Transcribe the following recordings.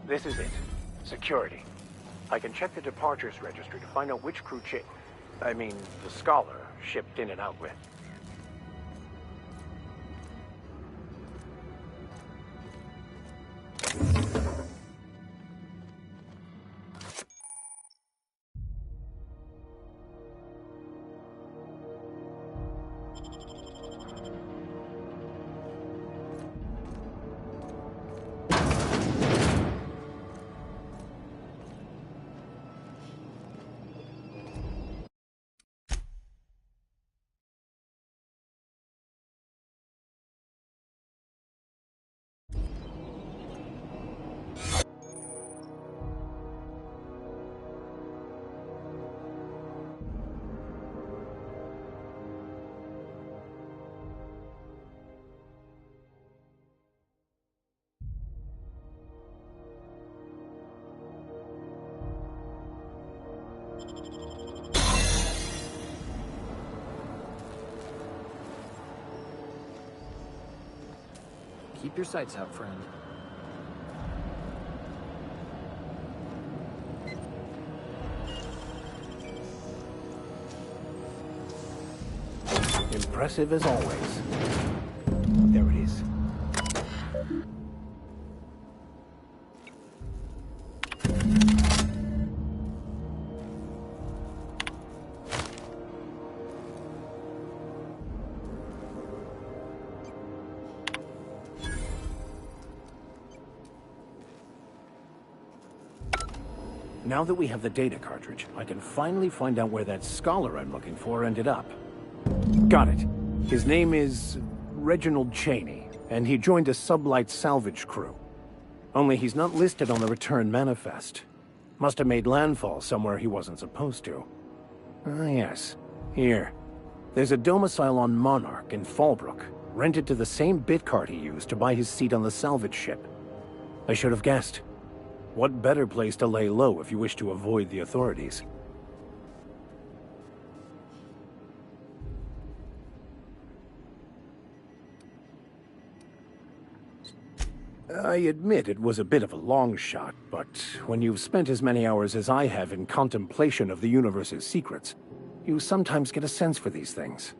This is it. Security. I can check the departures registry to find out which crew the Scholar shipped in and out with. Keep your sights out, friend. Impressive as always. There it is. Now that we have the data cartridge, I can finally find out where that Scholar I'm looking for ended up. Got it. His name is Reginald Cheney, and he joined a sublight salvage crew. Only he's not listed on the return manifest. Must have made landfall somewhere he wasn't supposed to. Ah, yes. Here. There's a domicile on Monarch in Fallbrook, rented to the same bit card he used to buy his seat on the salvage ship. I should have guessed. What better place to lay low if you wish to avoid the authorities? I admit it was a bit of a long shot, but when you've spent as many hours as I have in contemplation of the universe's secrets, you sometimes get a sense for these things.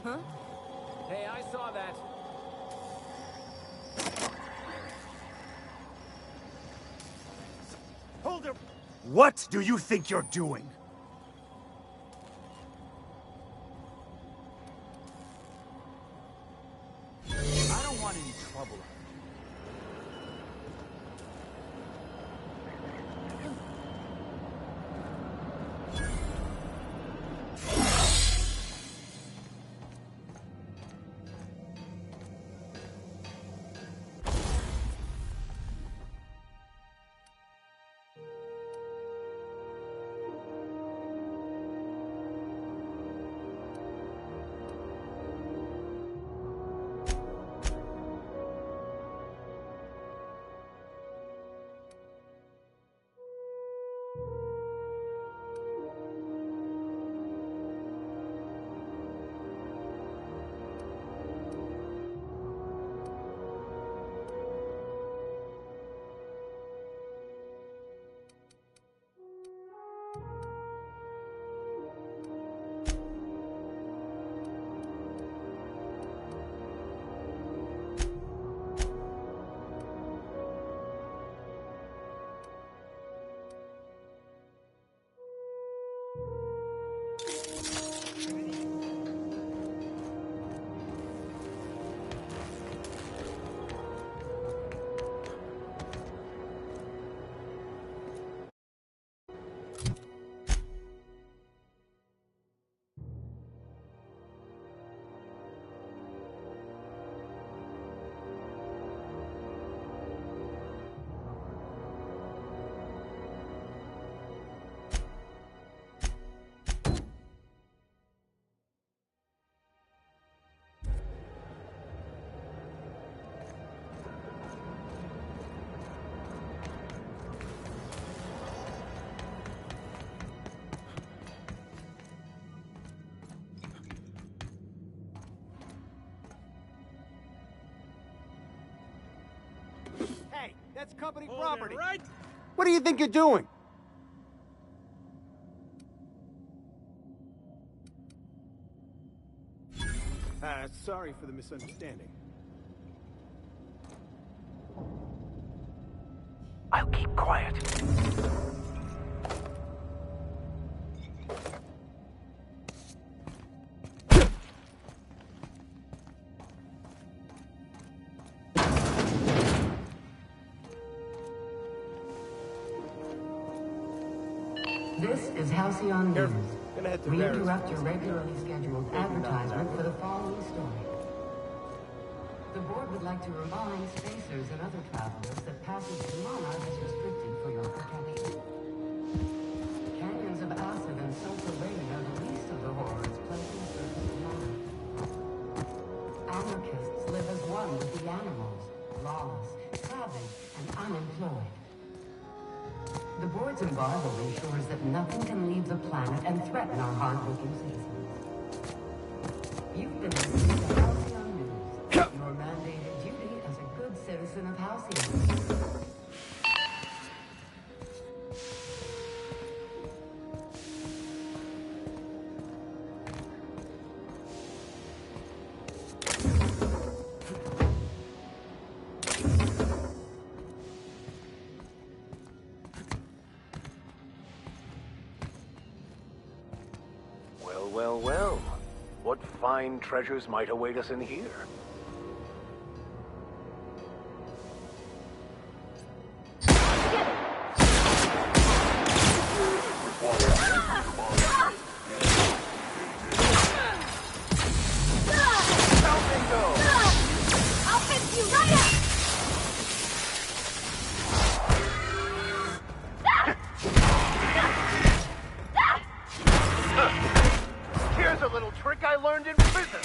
Huh? Hey, I saw that. Hold it! What do you think you're doing? I don't want any trouble. That's company property. Right? What do you think you're doing? Sorry for the misunderstanding. I'll keep quiet. This is Halcyon News. Gonna head to We Varys. interrupt your regularly scheduled advertisement for the following story. The board would like to remind spacers and other travelers that passage to Monarch is restricted for your protection. Canyons of acid and sulfur rain are the least of the horrors plaguing surface Monarch. Anarchists live as one with the animals, lawless, savage, and unemployed. The board's embargo ensures that nothing can leave the planet and threaten our hard-working citizens. You've been listening to Halcyon News, your mandated duty as a good citizen of Halcyon. Well. What fine treasures might await us in here? I'll fix you right up! Here's a little trick I learned in prison.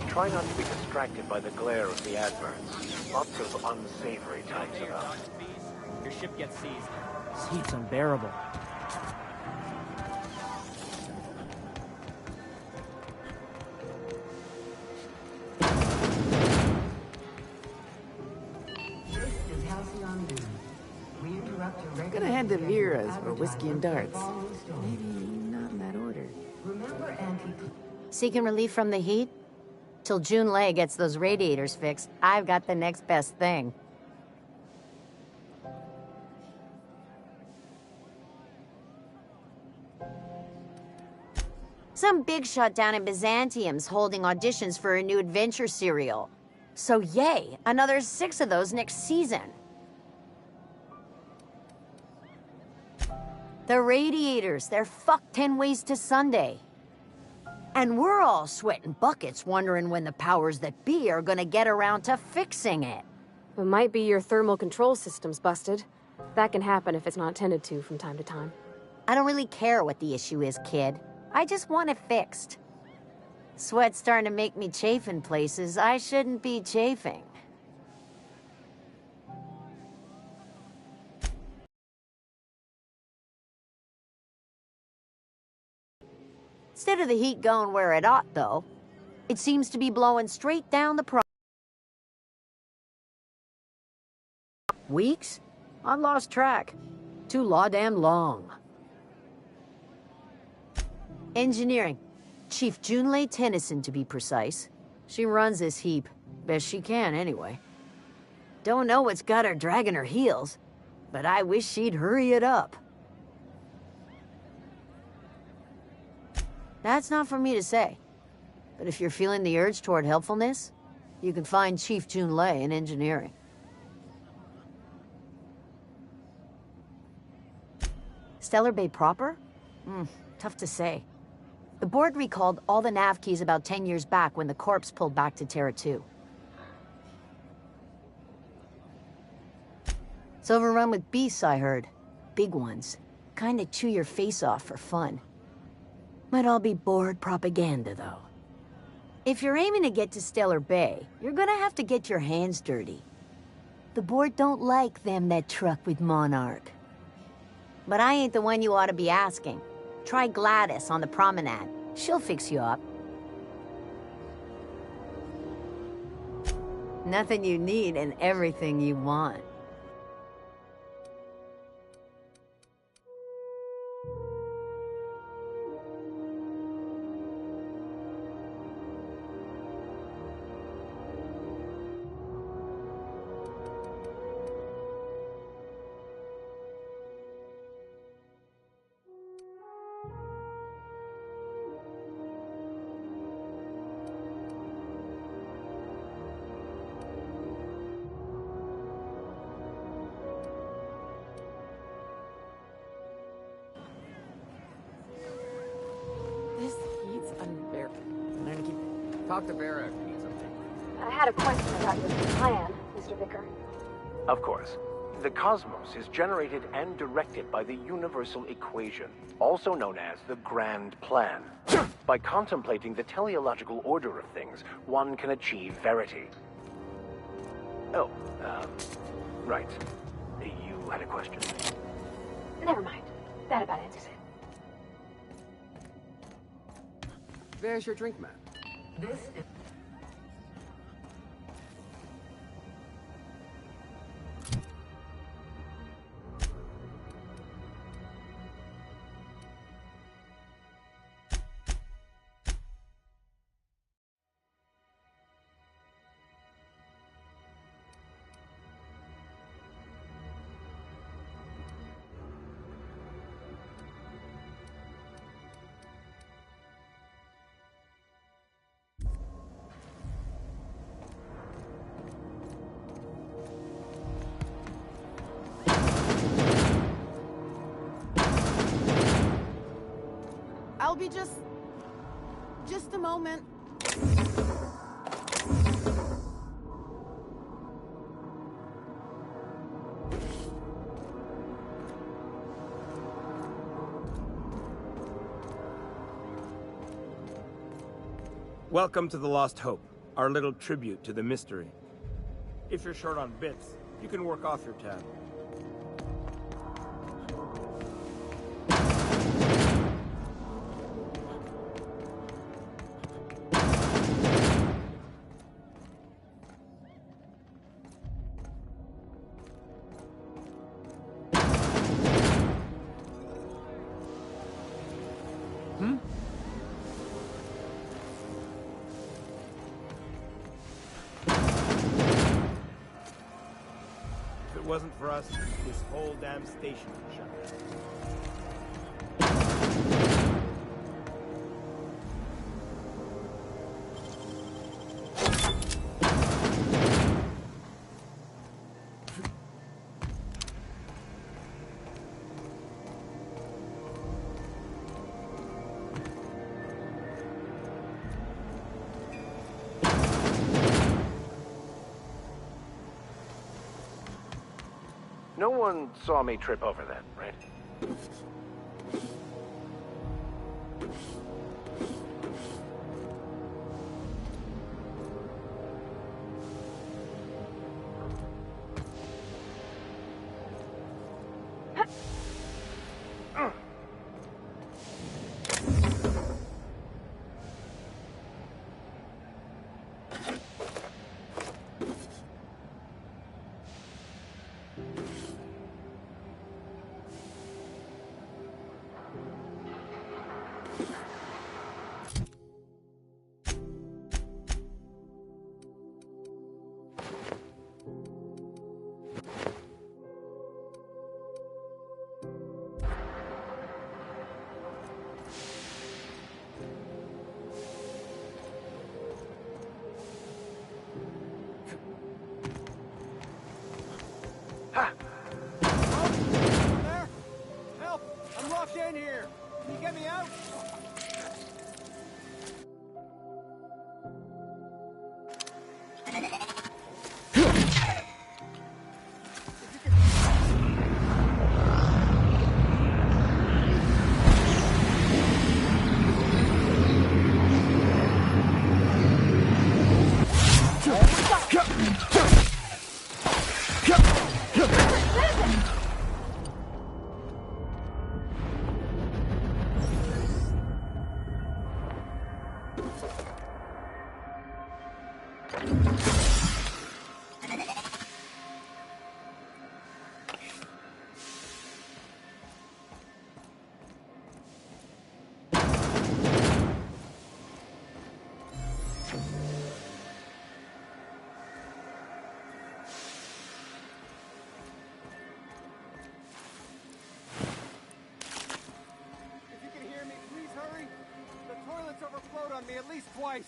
Try not to be distracted by the glare of the adverts. Lots of unsavory types about. Your ship gets seized. This heat's unbearable. This is Halcyon News. We interrupt your I'm gonna head to regularly Vera's scheduled for whiskey and advertisement darts. for the following story. Maybe not in that order. Remember Seeking relief from the heat? Till June Lay gets those radiators fixed, I've got the next best thing. Some big shot down in Byzantium's holding auditions for a new adventure serial. So yay, another 6 of those next season. The radiators, they're fucked 10 ways to Sunday. And we're all sweating buckets wondering when the powers that be are gonna get around to fixing it. It might be your thermal control system's busted. That can happen if it's not tended to from time to time. I don't really care what the issue is, kid. I just want it fixed. Sweat's starting to make me chafe in places I shouldn't be chafing. Instead of the heat going where it ought, though, it seems to be blowing straight down the Weeks? I've lost track. Too law-damn long. Engineering. Chief Junlei Tennyson, to be precise. She runs this heap. Best she can, anyway. Don't know what's got her dragging her heels, but I wish she'd hurry it up. That's not for me to say. But if you're feeling the urge toward helpfulness, you can find Chief Junlei in engineering. Stellar Bay proper? Tough to say. The board recalled all the nav keys about 10 years back when the corpse pulled back to Terra 2. It's overrun with beasts, I heard. Big ones. Kinda chew your face off for fun. Might all be board propaganda, though. If you're aiming to get to Stellar Bay, you're gonna have to get your hands dirty. The board don't like them that truck with Monarch. But I ain't the one you ought to be asking. Try Gladys on the promenade. She'll fix you up. Nothing you need and everything you want. This heat's unbearable. I'm gonna keep... Talk to Vera if you need something. I had a question about your plan, Mr. Vicker. Of course. The cosmos is generated and directed by the universal equation, also known as the Grand Plan. By contemplating the teleological order of things, one can achieve verity. Oh, right. You had a question. Never mind. That about answers it. There's your drink, man. This is... I'll be just a moment. Welcome to the Lost Hope, our little tribute to the mystery. If you're short on bits, you can work off your tab. If it wasn't for us, this whole damn station would shut down. No one saw me trip over that, right? If you can hear me, please hurry. The toilet's overflowed on me at least twice.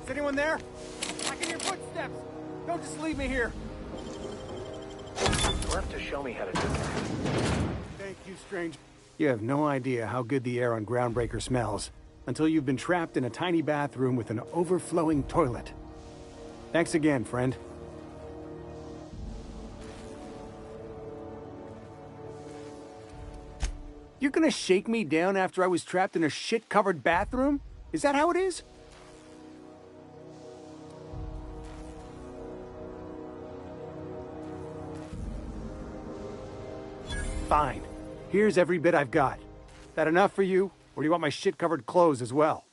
Is anyone there? I can hear footsteps. Don't just leave me here. You'll have to show me how to do that. Thank you, stranger. You have no idea how good the air on Groundbreaker smells until you've been trapped in a tiny bathroom with an overflowing toilet. Thanks again, friend. You're gonna shake me down after I was trapped in a shit-covered bathroom? Is that how it is? Fine. Here's every bit I've got. That enough for you, or do you want my shit-covered clothes as well?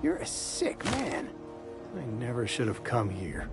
You're a sick man. I never should have come here.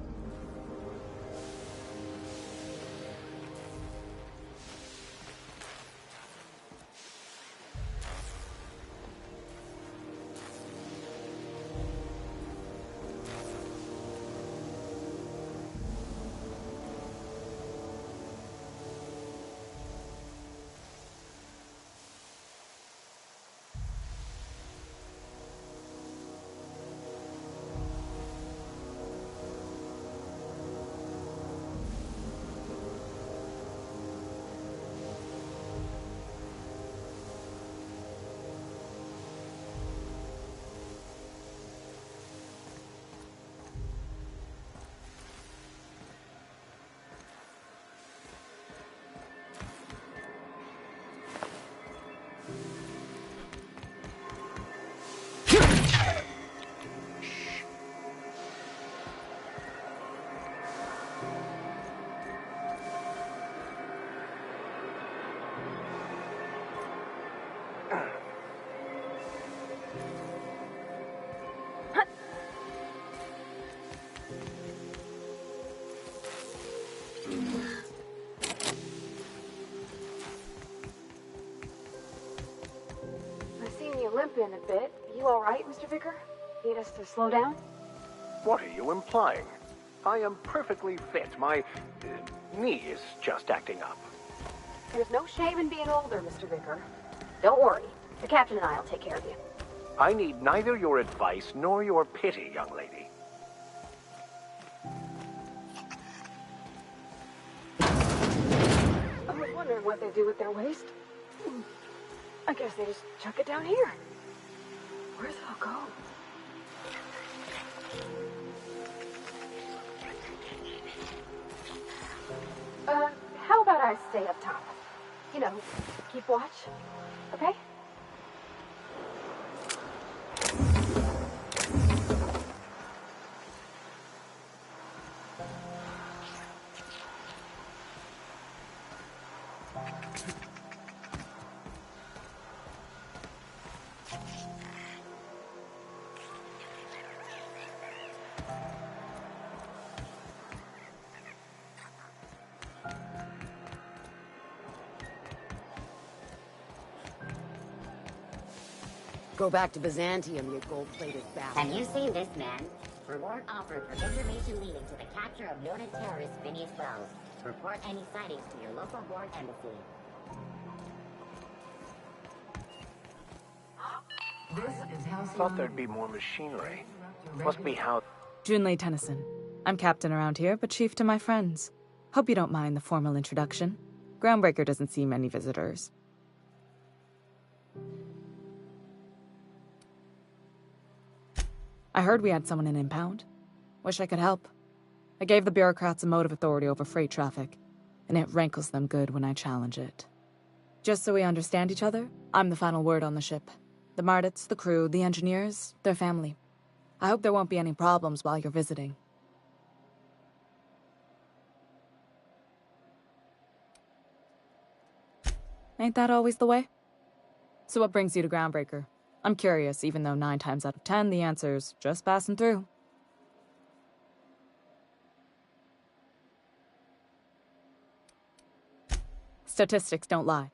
Limping a bit. You all right, Mr. Vicker? Need us to slow down? What are you implying? I am perfectly fit. My knee is just acting up. There's no shame in being older, Mr. Vicker. Don't worry. The captain and I will take care of you. I need neither your advice nor your pity, young lady. I was wondering what they do with their waste. I guess they just chuck it down here. Where's it all go? How about I stay up top? You know, keep watch, okay? Go back to Byzantium, you gold-plated bastard. Have you seen this man? Reward offered for information leading to the capture of noted terrorist Phineas Wells. Report any sightings to your local board embassy. This is how Thought there'd be more machinery. Must be how... Junlei Tennyson. I'm captain around here, but chief to my friends. Hope you don't mind the formal introduction. Groundbreaker doesn't see many visitors. I heard we had someone in impound. Wish I could help. I gave the bureaucrats a motive authority over freight traffic, and it rankles them good when I challenge it. Just so we understand each other, I'm the final word on the ship. The Mardits, the crew, the engineers, their family. I hope there won't be any problems while you're visiting. Ain't that always the way? So what brings you to Groundbreaker? I'm curious, even though 9 times out of 10 the answer's just passing through. Statistics don't lie.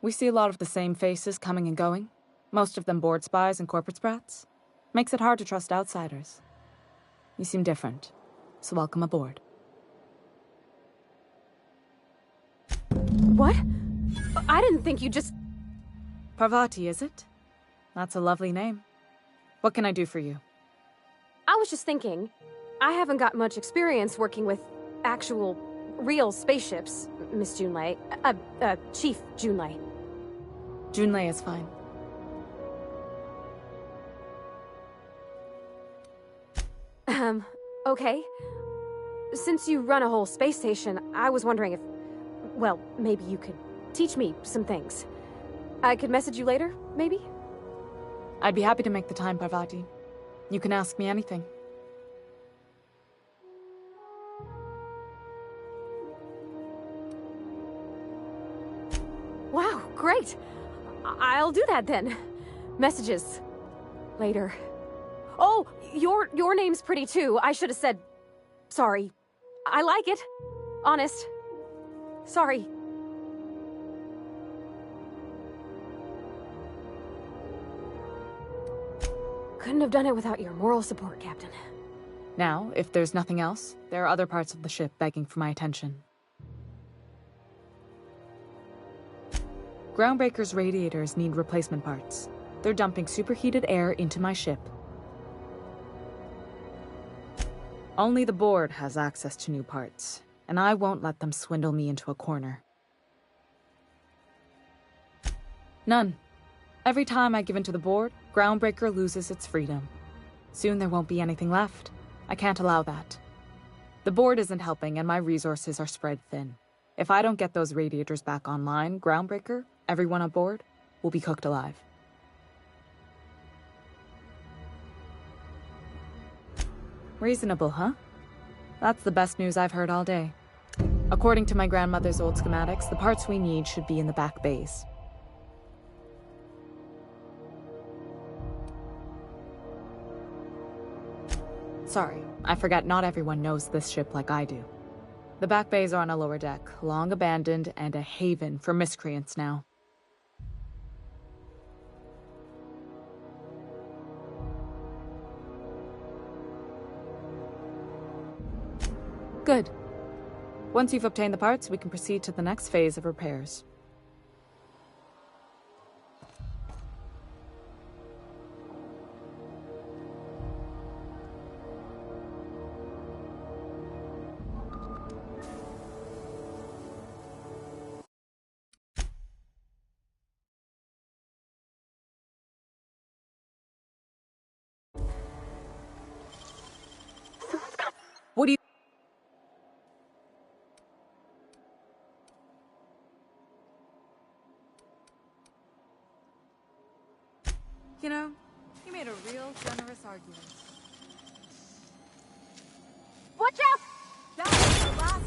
We see a lot of the same faces coming and going, most of them board spies and corporate sprats. Makes it hard to trust outsiders. You seem different, so welcome aboard. What? I didn't think you just... Parvati, is it? That's a lovely name. What can I do for you? I was just thinking, I haven't got much experience working with actual, real spaceships, Miss Junlei. Chief Junlei. Junlei is fine. Okay. Since you run a whole space station, I was wondering if... Well, maybe you could teach me some things. I could message you later, maybe? I'd be happy to make the time, Parvati. You can ask me anything. Wow, great! I'll do that then. Messages. Later. Oh, your name's pretty too. I should have said... Sorry. I like it. Honest. Sorry. Couldn't have done it without your moral support, Captain. Now, if there's nothing else, there are other parts of the ship begging for my attention. Groundbreaker's radiators need replacement parts. They're dumping superheated air into my ship. Only the board has access to new parts, and I won't let them swindle me into a corner. None. Every time I give in to the board, Groundbreaker loses its freedom. Soon there won't be anything left. I can't allow that. The board isn't helping, and my resources are spread thin. If I don't get those radiators back online, Groundbreaker, everyone on board, will be cooked alive. Reasonable, huh? That's the best news I've heard all day. According to my grandmother's old schematics, the parts we need should be in the back bays. Sorry, I forgot not everyone knows this ship like I do. The back bays are on a lower deck, long abandoned and a haven for miscreants now. Good. Once you've obtained the parts, we can proceed to the next phase of repairs. What do you... You know, you made a real generous argument. Watch out! That was the last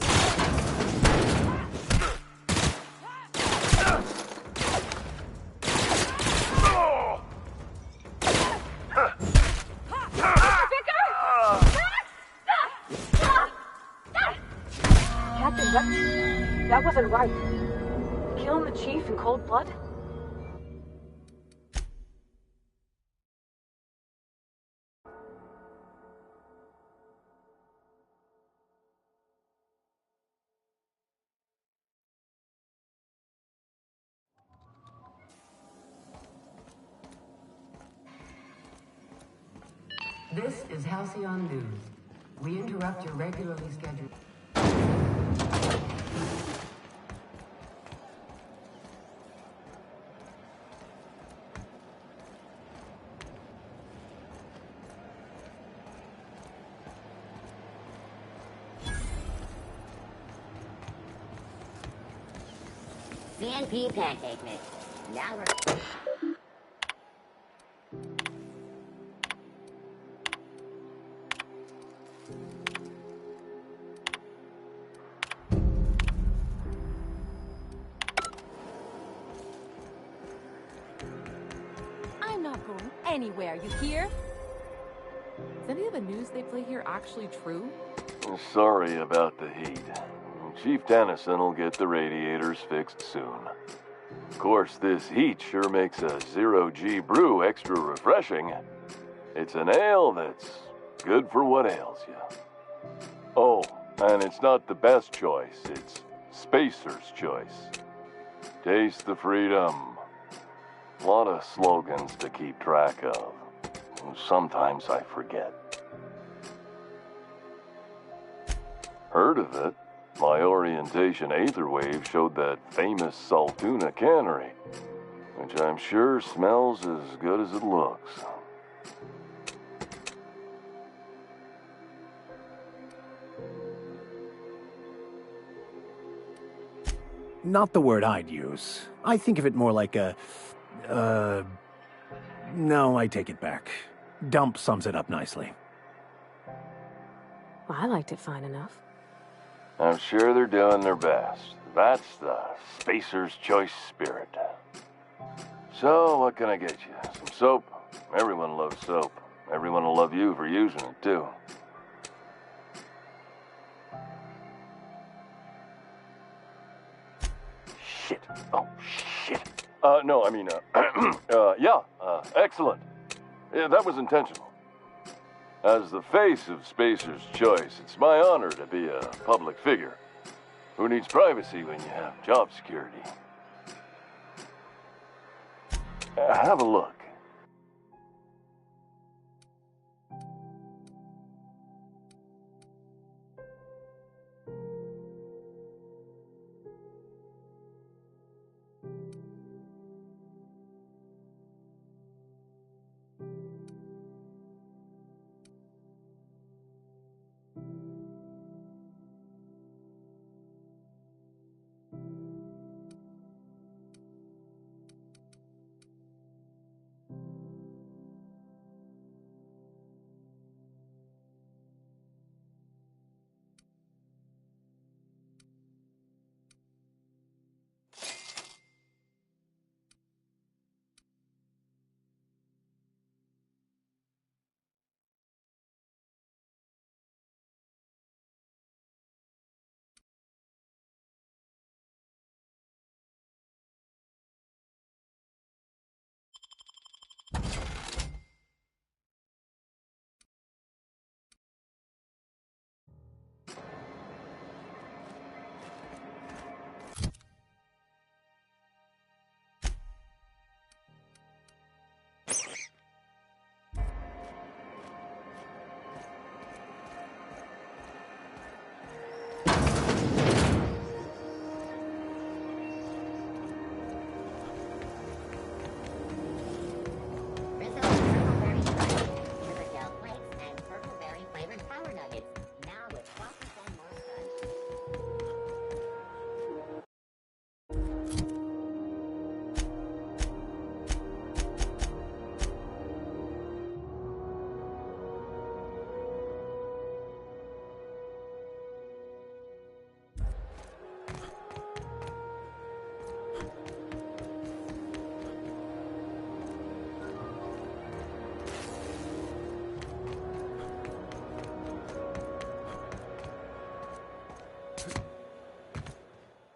Captain, that wasn't right. Killing the chief in cold blood? This is Halcyon News. We interrupt your regularly scheduled... CNP pancake mix. Now we're... going anywhere, you hear? Is any of the news they play here actually true? Sorry about the heat. Chief Tennyson will get the radiators fixed soon. Of course, this heat sure makes a zero-G brew extra refreshing. It's an ale that's good for what ails you. Oh, and it's not the best choice, it's Spacer's choice. Taste the freedom. A lot of slogans to keep track of. Sometimes I forget. Heard of it? My orientation aether wave showed that famous Saltuna cannery, which I'm sure smells as good as it looks. Not the word I'd use. I think of it more like a... No, I take it back. Dump sums it up nicely. Well, I liked it fine enough. I'm sure they're doing their best. That's the Spacer's Choice spirit. So, what can I get you? Some soap? Everyone loves soap. Everyone will love you for using it, too. Shit. Oh, shit. No, I mean, excellent. Yeah, that was intentional. As the face of Spacer's Choice, it's my honor to be a public figure. Who needs privacy when you have job security? Have a look.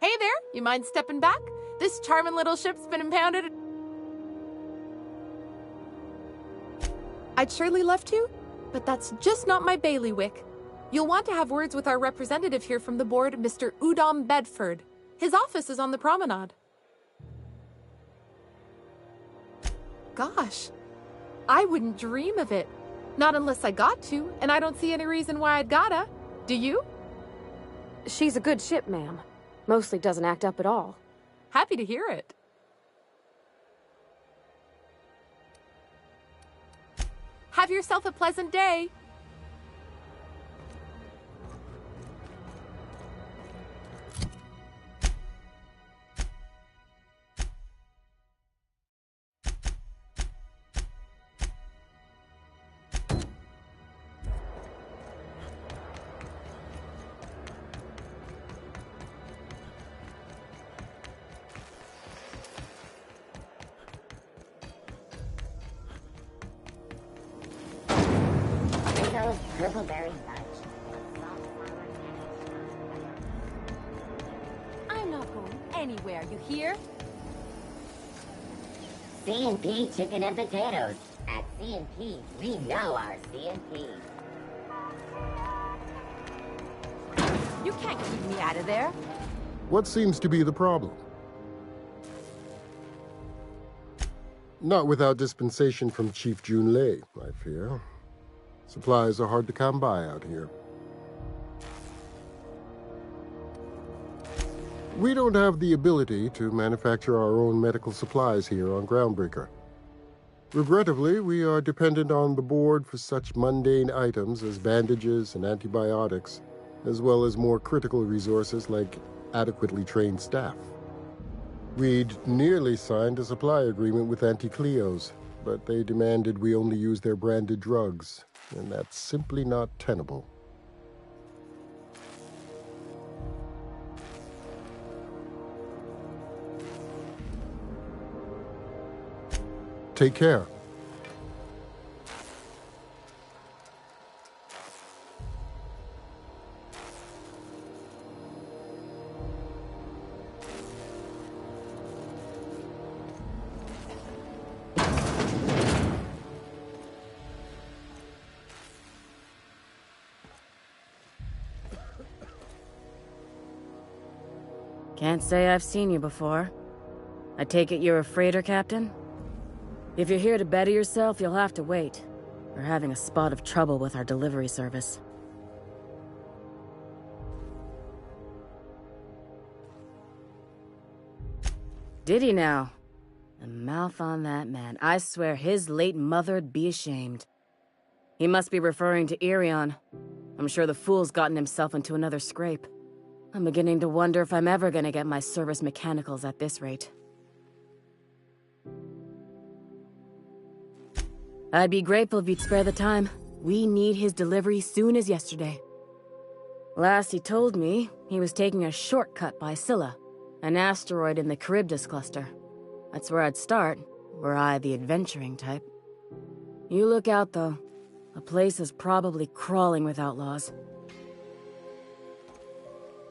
Hey there, you mind stepping back? This charming little ship's been impounded. I'd surely love to, but that's just not my bailiwick. You'll want to have words with our representative here from the board, Mr. Udom Bedford. His office is on the promenade. Gosh, I wouldn't dream of it. Not unless I got to, and I don't see any reason why I'd gotta. Do you? She's a good ship, ma'am. Mostly doesn't act up at all. Happy to hear it. Have yourself a pleasant day. Toast, purple berry fudge. I'm not going anywhere, you hear? C&P chicken and potatoes. At C&P, we know our C&P. You can't keep me out of there. What seems to be the problem? Not without dispensation from Chief Junlei, I fear. Supplies are hard to come by out here. We don't have the ability to manufacture our own medical supplies here on Groundbreaker. Regrettably, we are dependent on the board for such mundane items as bandages and antibiotics, as well as more critical resources like adequately trained staff. We'd nearly signed a supply agreement with Anti-Cleos, but they demanded we only use their branded drugs, and that's simply not tenable. Take care. Can't say I've seen you before. I take it you're a freighter captain? If you're here to better yourself, you'll have to wait. We're having a spot of trouble with our delivery service. Did he now? The mouth on that man. I swear his late mother'd be ashamed. He must be referring to Irion. I'm sure the fool's gotten himself into another scrape. I'm beginning to wonder if I'm ever gonna get my service mechanicals at this rate. I'd be grateful if you'd spare the time. We need his delivery soon as yesterday. Last he told me, he was taking a shortcut by Scylla, an asteroid in the Charybdis cluster. That's where I'd start, were I the adventuring type. You look out, though. The place is probably crawling with outlaws.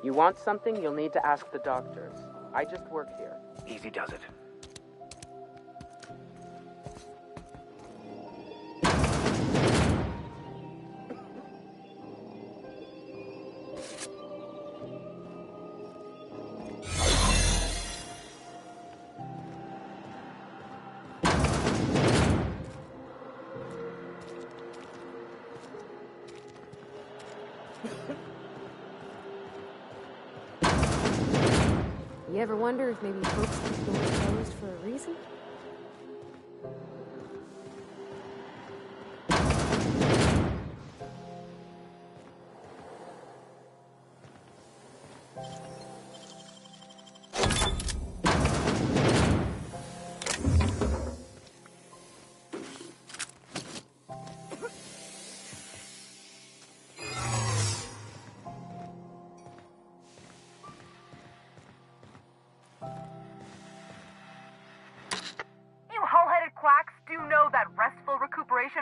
You want something, you'll need to ask the doctors. I just work here. Easy does it. You ever wonder if maybe folks keep doors closed for a reason?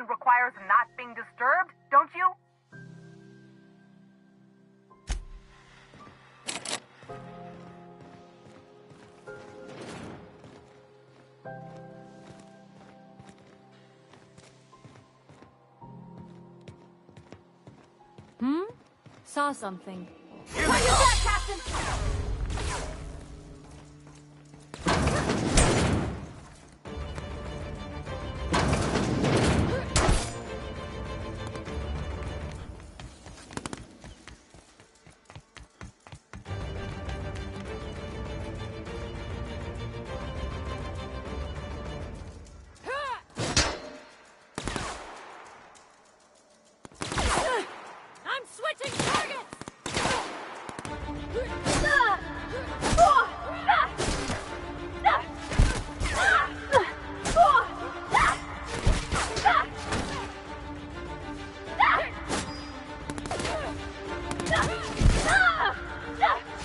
Requires not being disturbed, don't you? Saw something. What you got, Captain?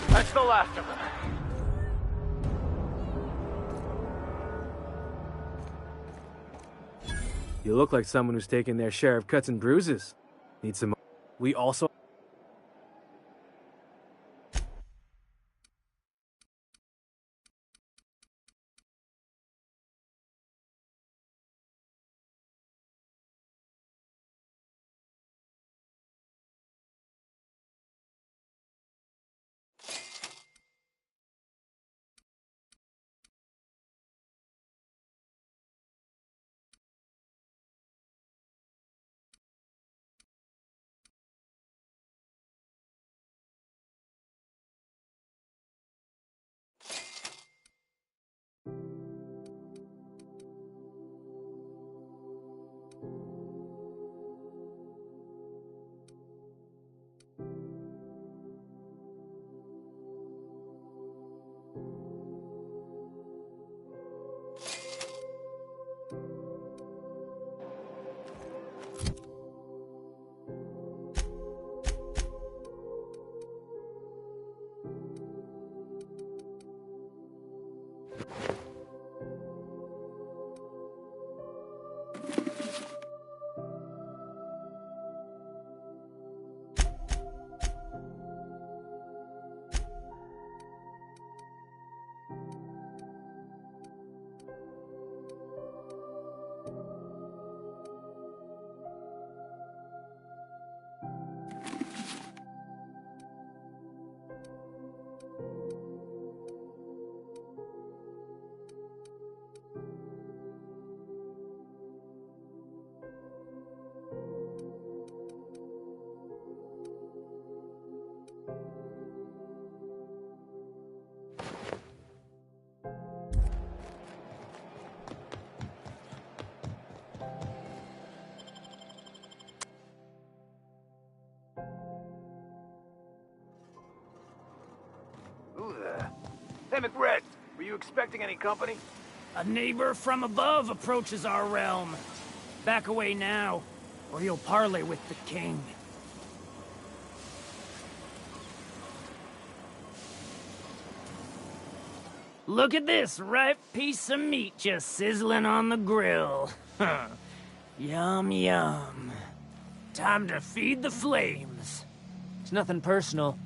That's the last of them. You look like someone who's taken their share of cuts and bruises. Need some... We also... Who there? Hey, McRed, were you expecting any company? A neighbor from above approaches our realm. Back away now, or you'll parley with the king. Look at this ripe piece of meat just sizzling on the grill. Yum, yum. Time to feed the flames. It's nothing personal.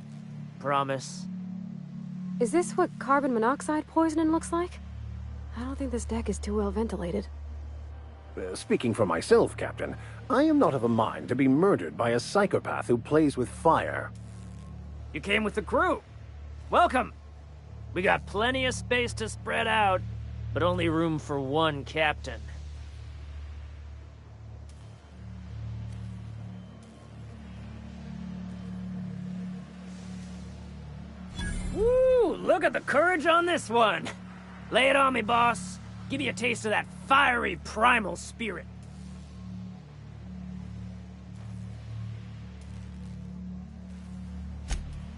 Promise. Is this what carbon monoxide poisoning looks like? I don't think this deck is too well ventilated. Speaking for myself, Captain, I am not of a mind to be murdered by a psychopath who plays with fire. You came with the crew. Welcome. We got plenty of space to spread out, but only room for one captain. Woo! Look at the courage on this one. Lay it on me, boss. Give me a taste of that fiery primal spirit.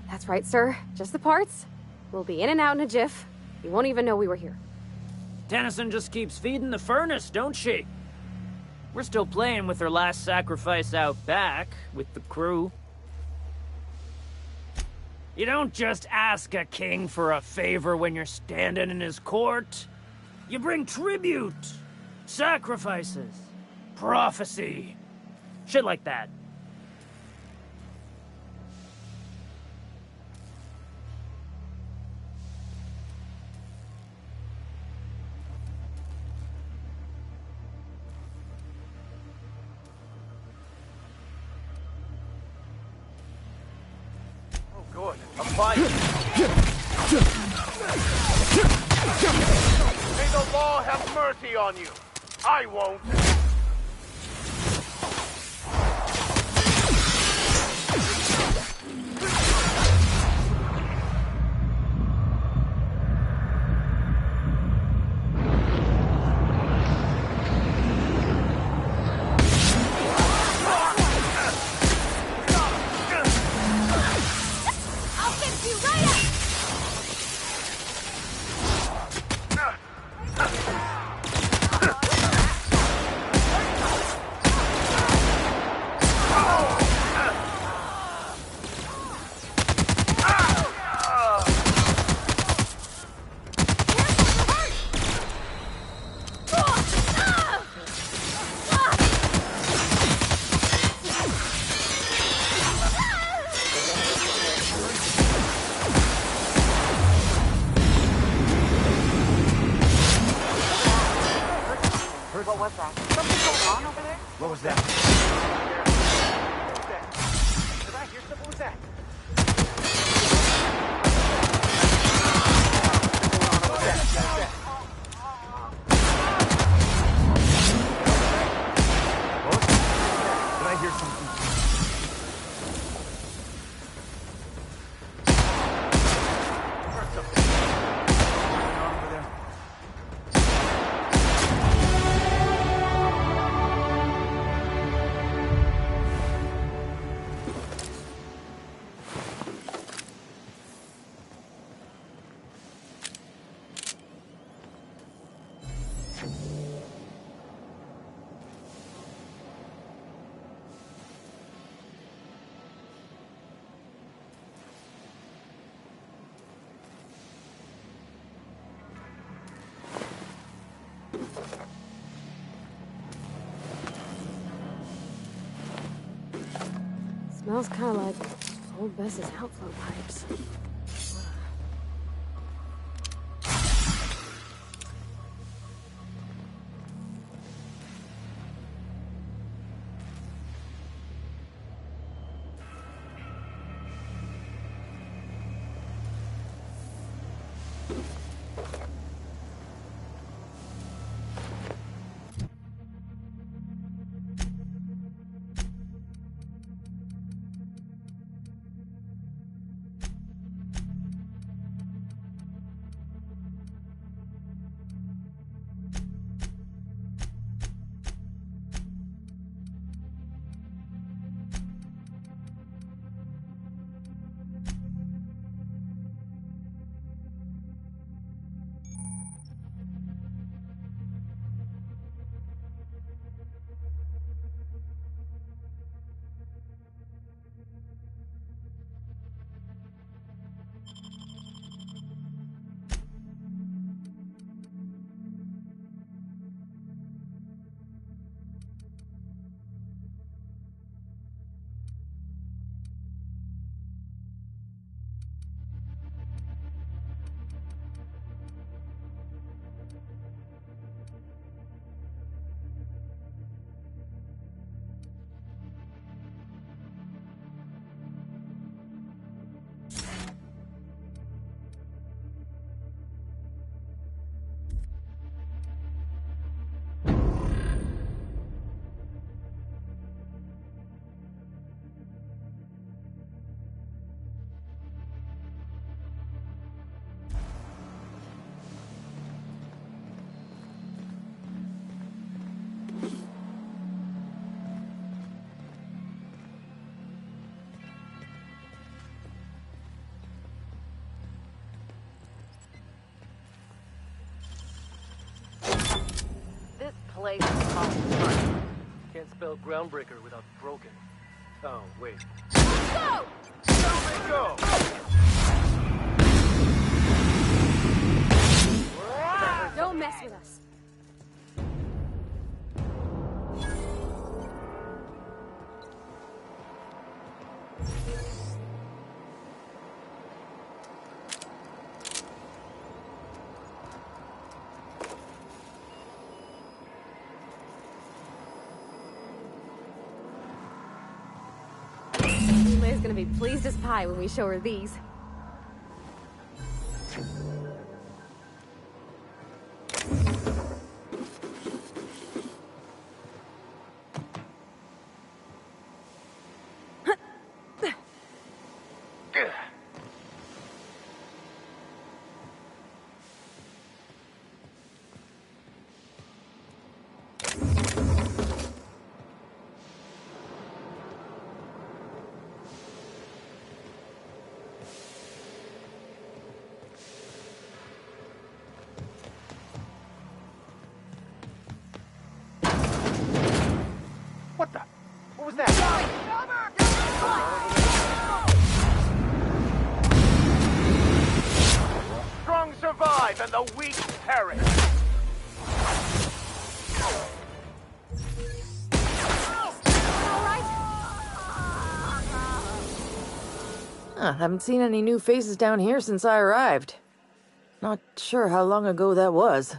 That's right, sir. Just the parts. We'll be in and out in a jiff. You won't even know we were here. Tennyson just keeps feeding the furnace, don't she? We're still playing with her last sacrifice out back, with the crew. You don't just ask a king for a favor when you're standing in his court. You bring tribute, sacrifices, prophecy, shit like that. Good. A fight. May the law have mercy on you. I won't. What was that? Did I hear something? What was that? Did I hear something? Heard something. What's going on over there? Smells kind of like old Bess's outflow pipes. This place is off the front. Can't spell Groundbreaker without broken. Oh, wait. Go! Go! Don't mess with us. Lay's gonna be pleased as pie when we show her these. What the? What was that? Strong survive and the weak perish. Haven't seen any new faces down here since I arrived. Not sure how long ago that was.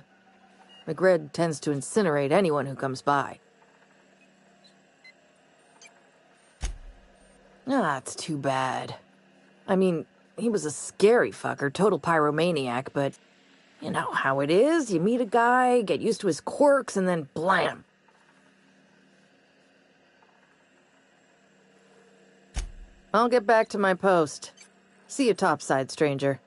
McRed tends to incinerate anyone who comes by. Ah, it's too bad. I mean, he was a scary fucker, total pyromaniac, but you know how it is. You meet a guy, get used to his quirks, and then blam. I'll get back to my post. See you topside, stranger.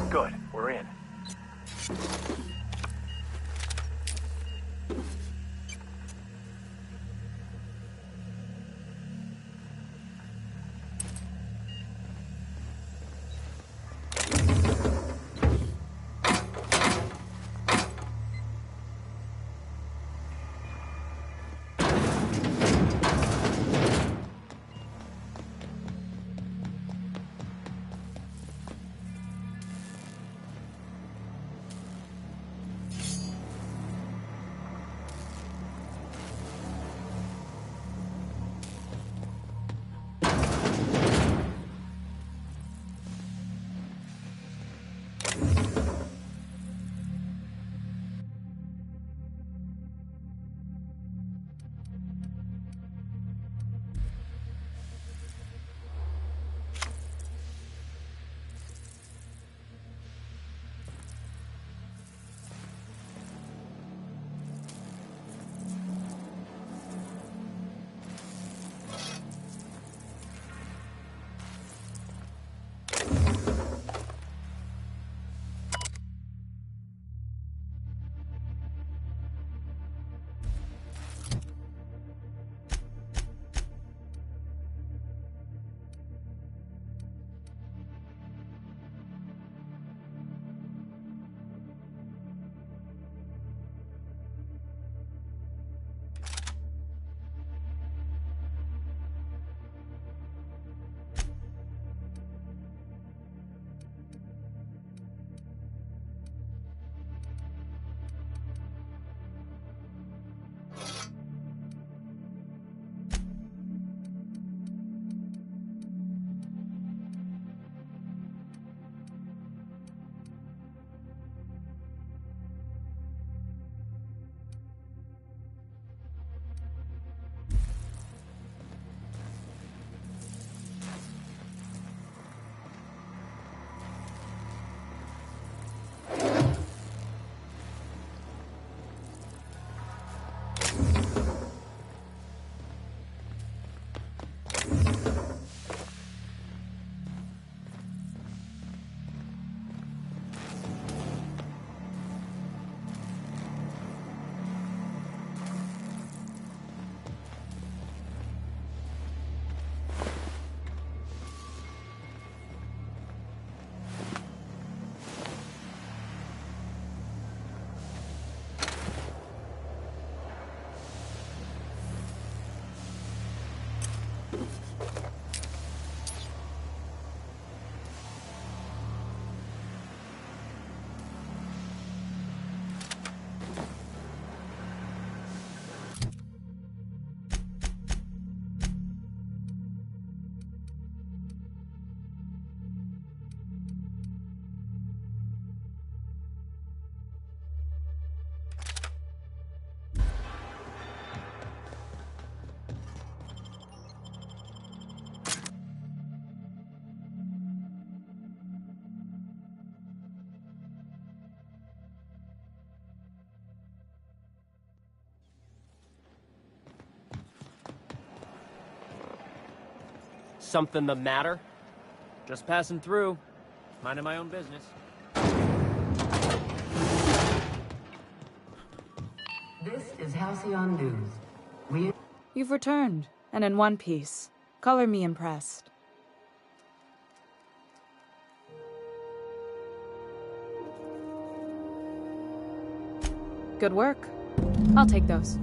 Good, we're in. Something the matter? Just passing through. Minding my own business. This is Halcyon News. You've returned, and in one piece. Color me impressed. Good work. I'll take those.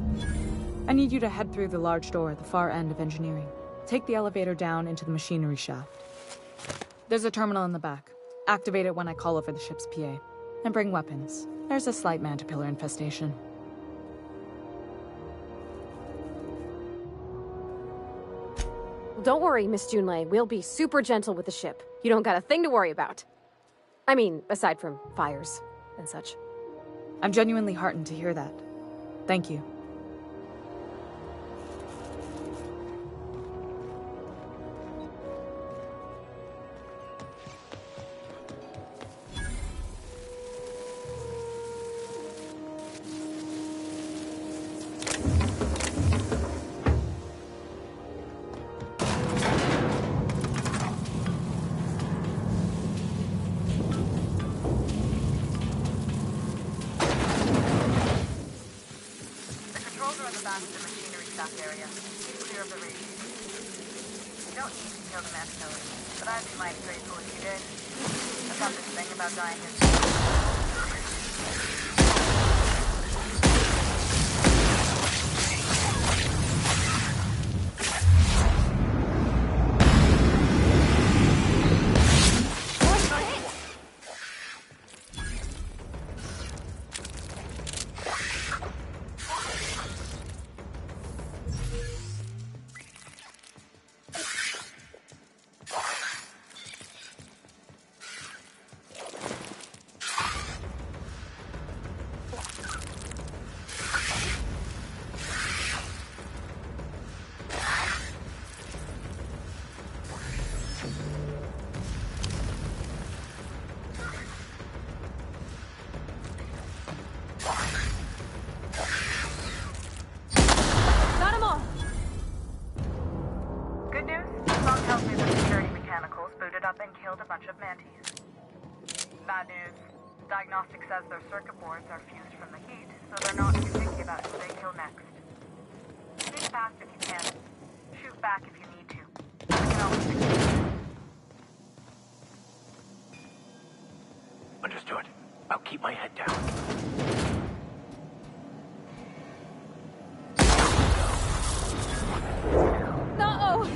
I need you to head through the large door at the far end of engineering. Take the elevator down into the machinery shaft. There's a terminal in the back. Activate it when I call over the ship's PA. And bring weapons. There's a slight mantipillar infestation. Don't worry, Miss Junlei. We'll be super gentle with the ship. You don't got a thing to worry about. I mean, aside from fires and such. I'm genuinely heartened to hear that. Thank you. Diagnostic says their circuit boards are fused from the heat, so they're not too picky about who they kill next. Shoot fast if you can. Shoot back if you need to. We can always fix it. Understood. I'll keep my head down. No!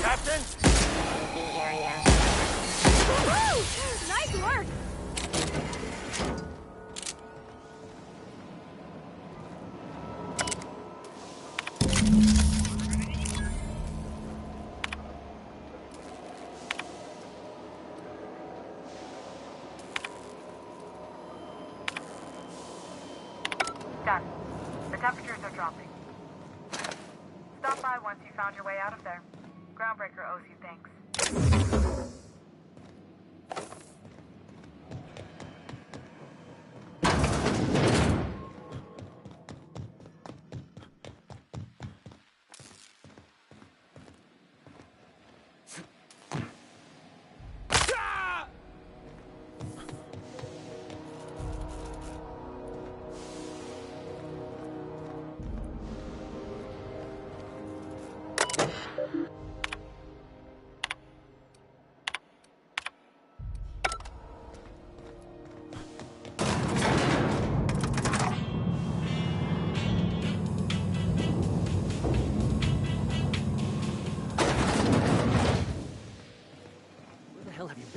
Captain? Woo! Nice work! Done. The temperatures are dropping. Stop by once you found your way out of there. Groundbreaker owes you thanks.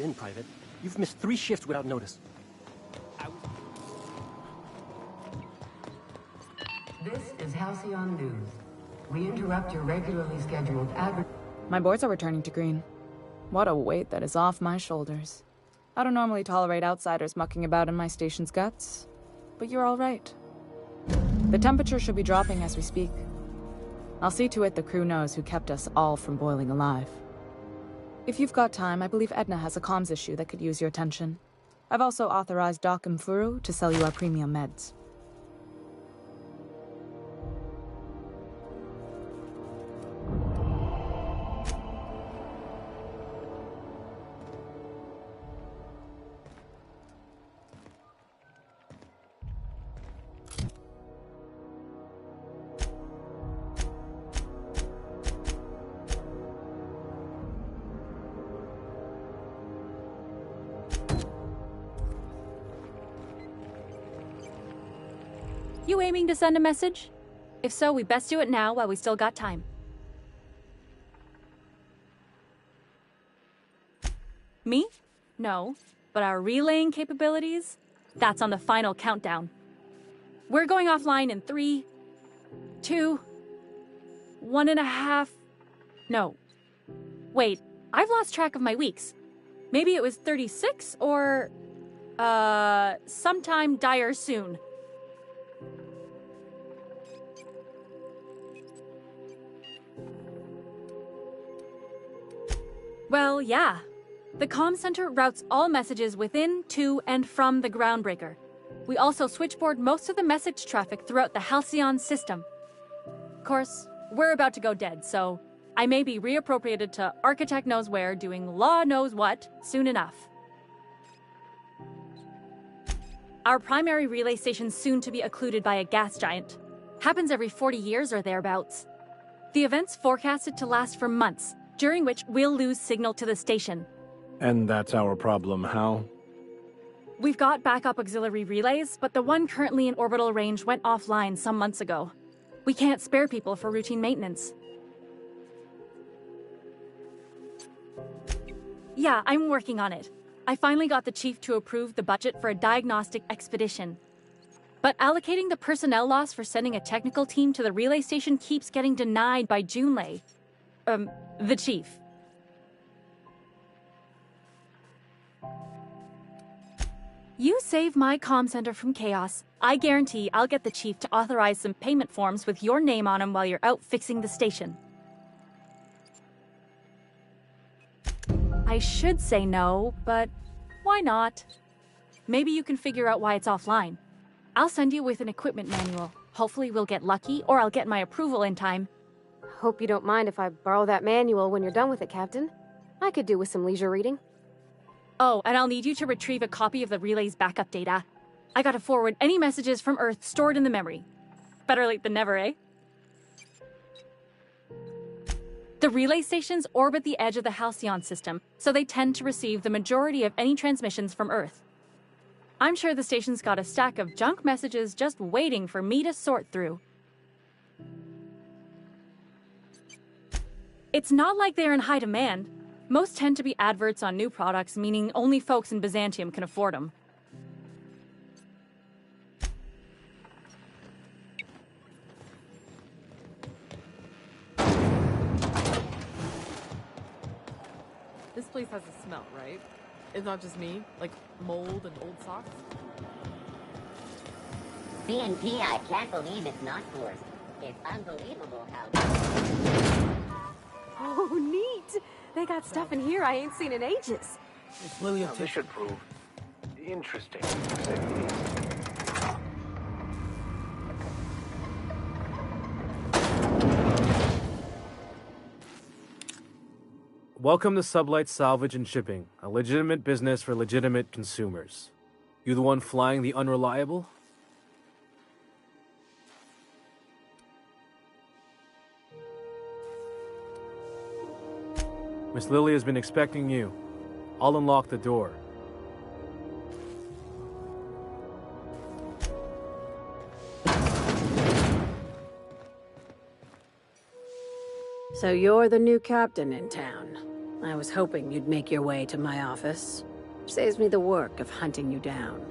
been, Private? You've missed 3 shifts without notice. This is Halcyon News. We interrupt your regularly scheduled My boards are returning to green. What a weight that is off my shoulders. I don't normally tolerate outsiders mucking about in my station's guts, but you're all right. The temperature should be dropping as we speak. I'll see to it the crew knows who kept us all from boiling alive. If you've got time, I believe Edna has a comms issue that could use your attention. I've also authorized Doc and Furu to sell you our premium meds. You aiming to send a message? If so, we best do it now while we still got time. Me? No. But our relaying capabilities? That's on the final countdown. We're going offline in 3, 2, 1.5... No. Wait, I've lost track of my weeks. Maybe it was 36 or... sometime dire soon. Well, yeah. The comm center routes all messages within, to, and from the Groundbreaker. We also switchboard most of the message traffic throughout the Halcyon system. Of course, we're about to go dead, so I may be reappropriated to Architect Knows Where doing Law Knows What soon enough. Our primary relay station's soon to be occluded by a gas giant. Happens every 40 years or thereabouts. The event's forecasted to last for months, during which we'll lose signal to the station. And that's our problem, how? We've got backup auxiliary relays, but the one currently in orbital range went offline some months ago. We can't spare people for routine maintenance. Yeah, I'm working on it. I finally got the chief to approve the budget for a diagnostic expedition. But allocating the personnel loss for sending a technical team to the relay station keeps getting denied by Junlei. The chief. You save my comm center from chaos. I guarantee I'll get the chief to authorize some payment forms with your name on them while you're out fixing the station. I should say no, but why not? Maybe you can figure out why it's offline. I'll send you with an equipment manual. Hopefully we'll get lucky, or I'll get my approval in time. Hope you don't mind if I borrow that manual when you're done with it, Captain. I could do with some leisure reading. Oh, and I'll need you to retrieve a copy of the relay's backup data. I gotta forward any messages from Earth stored in the memory. Better late than never, eh? The relay stations orbit the edge of the Halcyon system, so they tend to receive the majority of any transmissions from Earth. I'm sure the station's got a stack of junk messages just waiting for me to sort through. It's not like they're in high demand. Most tend to be adverts on new products, meaning only folks in Byzantium can afford them. This place has a smell, right? It's not just me, like mold and old socks. BNP, I can't believe it's not forced. It's unbelievable how... Oh, neat! They got stuff in here I ain't seen in ages. It's Lily and this should prove interesting, to say the least. Welcome to Sublight Salvage and Shipping, a legitimate business for legitimate consumers. You the one flying the unreliable? Miss Lily has been expecting you. I'll unlock the door. So you're the new captain in town. I was hoping you'd make your way to my office. Saves me the work of hunting you down.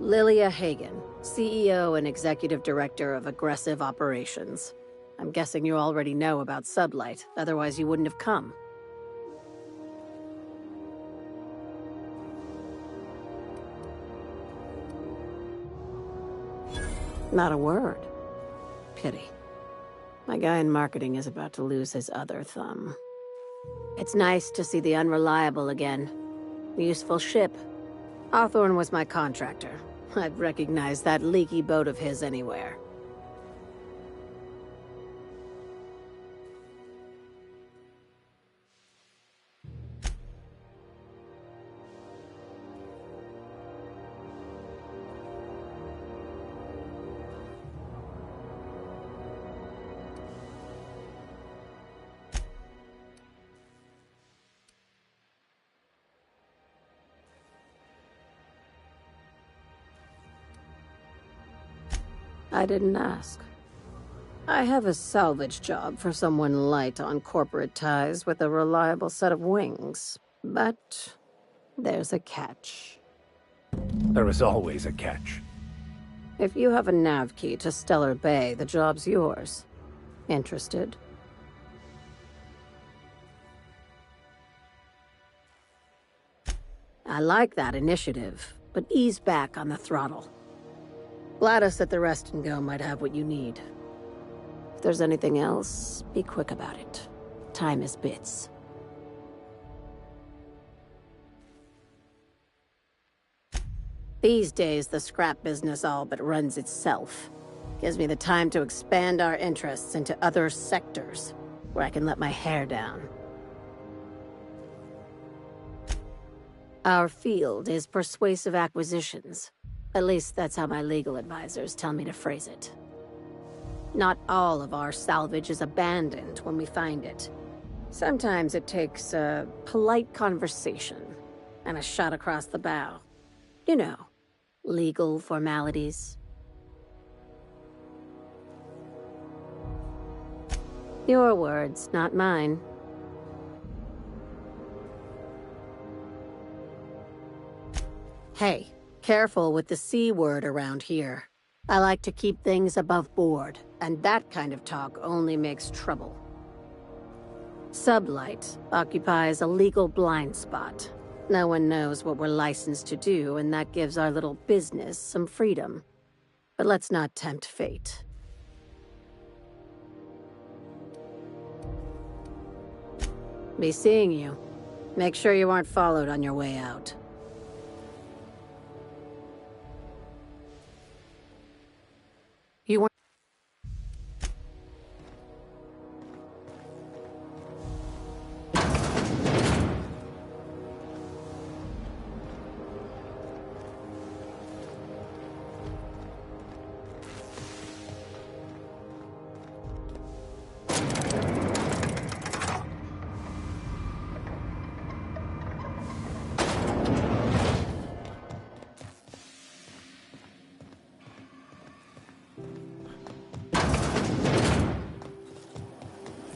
Lilia Hagen, CEO and Executive Director of Aggressive Operations. I'm guessing you already know about Sublight, otherwise you wouldn't have come. Not a word. Pity. My guy in marketing is about to lose his other thumb. It's nice to see the Unreliable again. Useful ship. Hawthorne was my contractor. I'd recognize that leaky boat of his anywhere. I didn't ask. I have a salvage job for someone light on corporate ties with a reliable set of wings. But there's a catch. There is always a catch. If you have a nav key to Stellar Bay, the job's yours. Interested? I like that initiative, but ease back on the throttle. Gladys at the Rest and Go might have what you need. If there's anything else, be quick about it. Time is bits. These days, the scrap business all but runs itself. Gives me the time to expand our interests into other sectors, where I can let my hair down. Our field is persuasive acquisitions. At least that's how my legal advisors tell me to phrase it. Not all of our salvage is abandoned when we find it. Sometimes it takes a polite conversation and a shot across the bow. You know, legal formalities. Your words, not mine. Hey. Careful with the C word around here. I like to keep things above board, and that kind of talk only makes trouble. Sublight occupies a legal blind spot. No one knows what we're licensed to do, and that gives our little business some freedom. But let's not tempt fate. Be seeing you. Make sure you aren't followed on your way out. You weren't.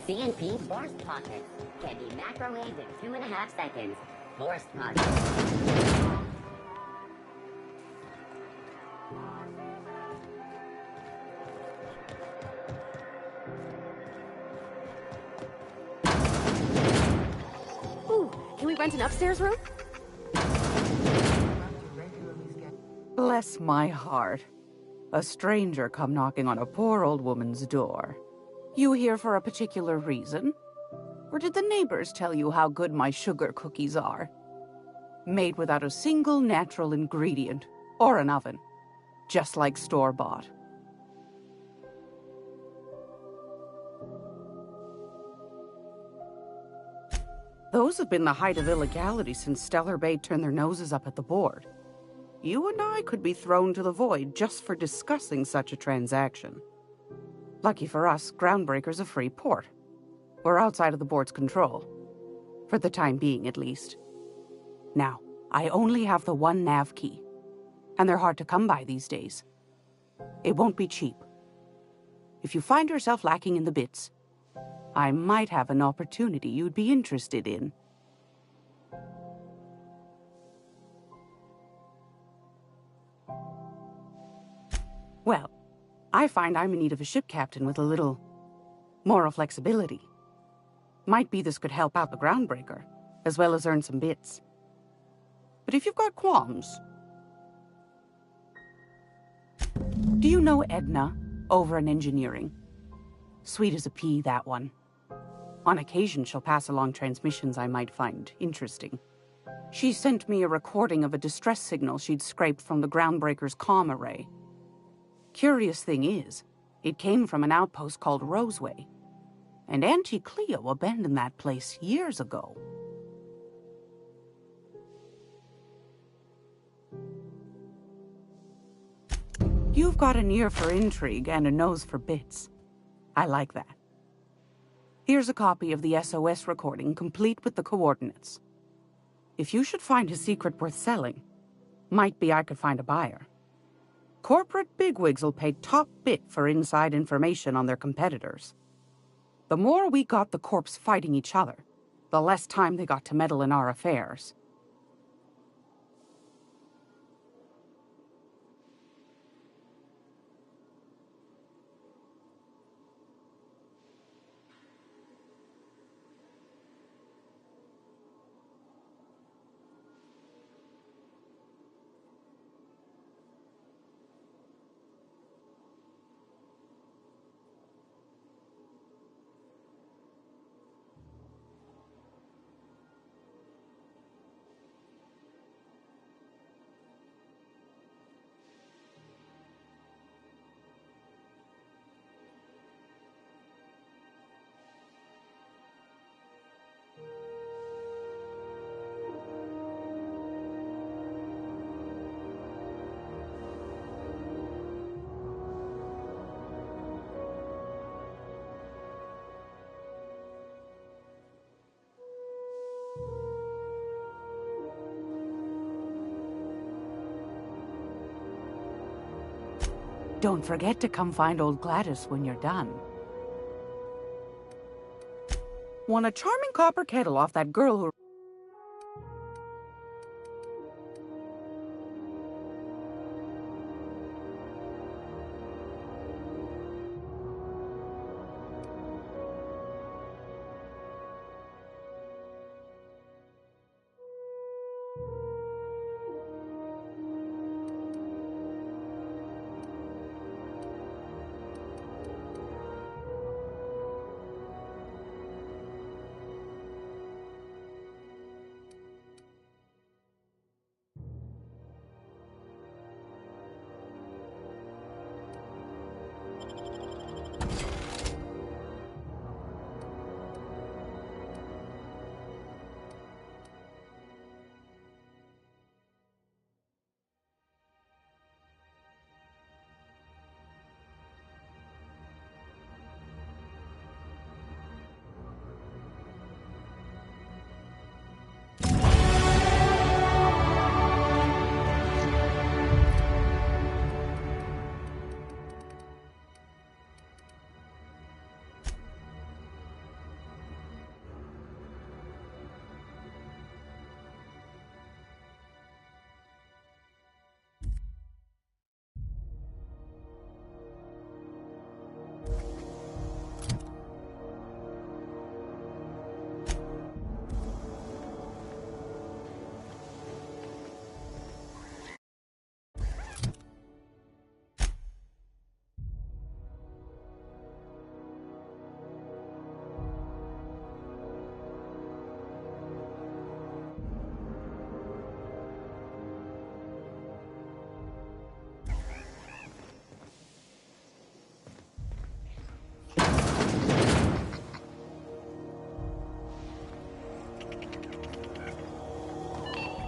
CNP Force Pockets can be macrowaved in 2.5 seconds. Force Pockets. Ooh, can we rent an upstairs room? Bless my heart. A stranger come knocking on a poor old woman's door. You here for a particular reason? Or did the neighbors tell you how good my sugar cookies are? Made without a single natural ingredient, or an oven. Just like store-bought. Those have been the height of illegality since Stellar Bay turned their noses up at the board. You and I could be thrown to the void just for discussing such a transaction. Lucky for us, Groundbreaker's a free port. We're outside of the board's control. For the time being, at least. Now, I only have the one nav key. And they're hard to come by these days. It won't be cheap. If you find yourself lacking in the bits, I might have an opportunity you'd be interested in. Well, I find I'm in need of a ship captain with a little moral flexibility. Might be this could help out the Groundbreaker, as well as earn some bits. But if you've got qualms... Do you know Edna, over in engineering? Sweet as a pea, that one. On occasion, she'll pass along transmissions I might find interesting. She sent me a recording of a distress signal she'd scraped from the Groundbreaker's comm array. Curious thing is, it came from an outpost called Roseway, and Auntie Cleo abandoned that place years ago. You've got an ear for intrigue and a nose for bits. I like that. Here's a copy of the SOS recording, complete with the coordinates. If you should find a secret worth selling, might be I could find a buyer. Corporate bigwigs will pay top bit for inside information on their competitors. The more we got the corps fighting each other, the less time they got to meddle in our affairs. Don't forget to come find old Gladys when you're done. Won a charming copper kettle off that girl who...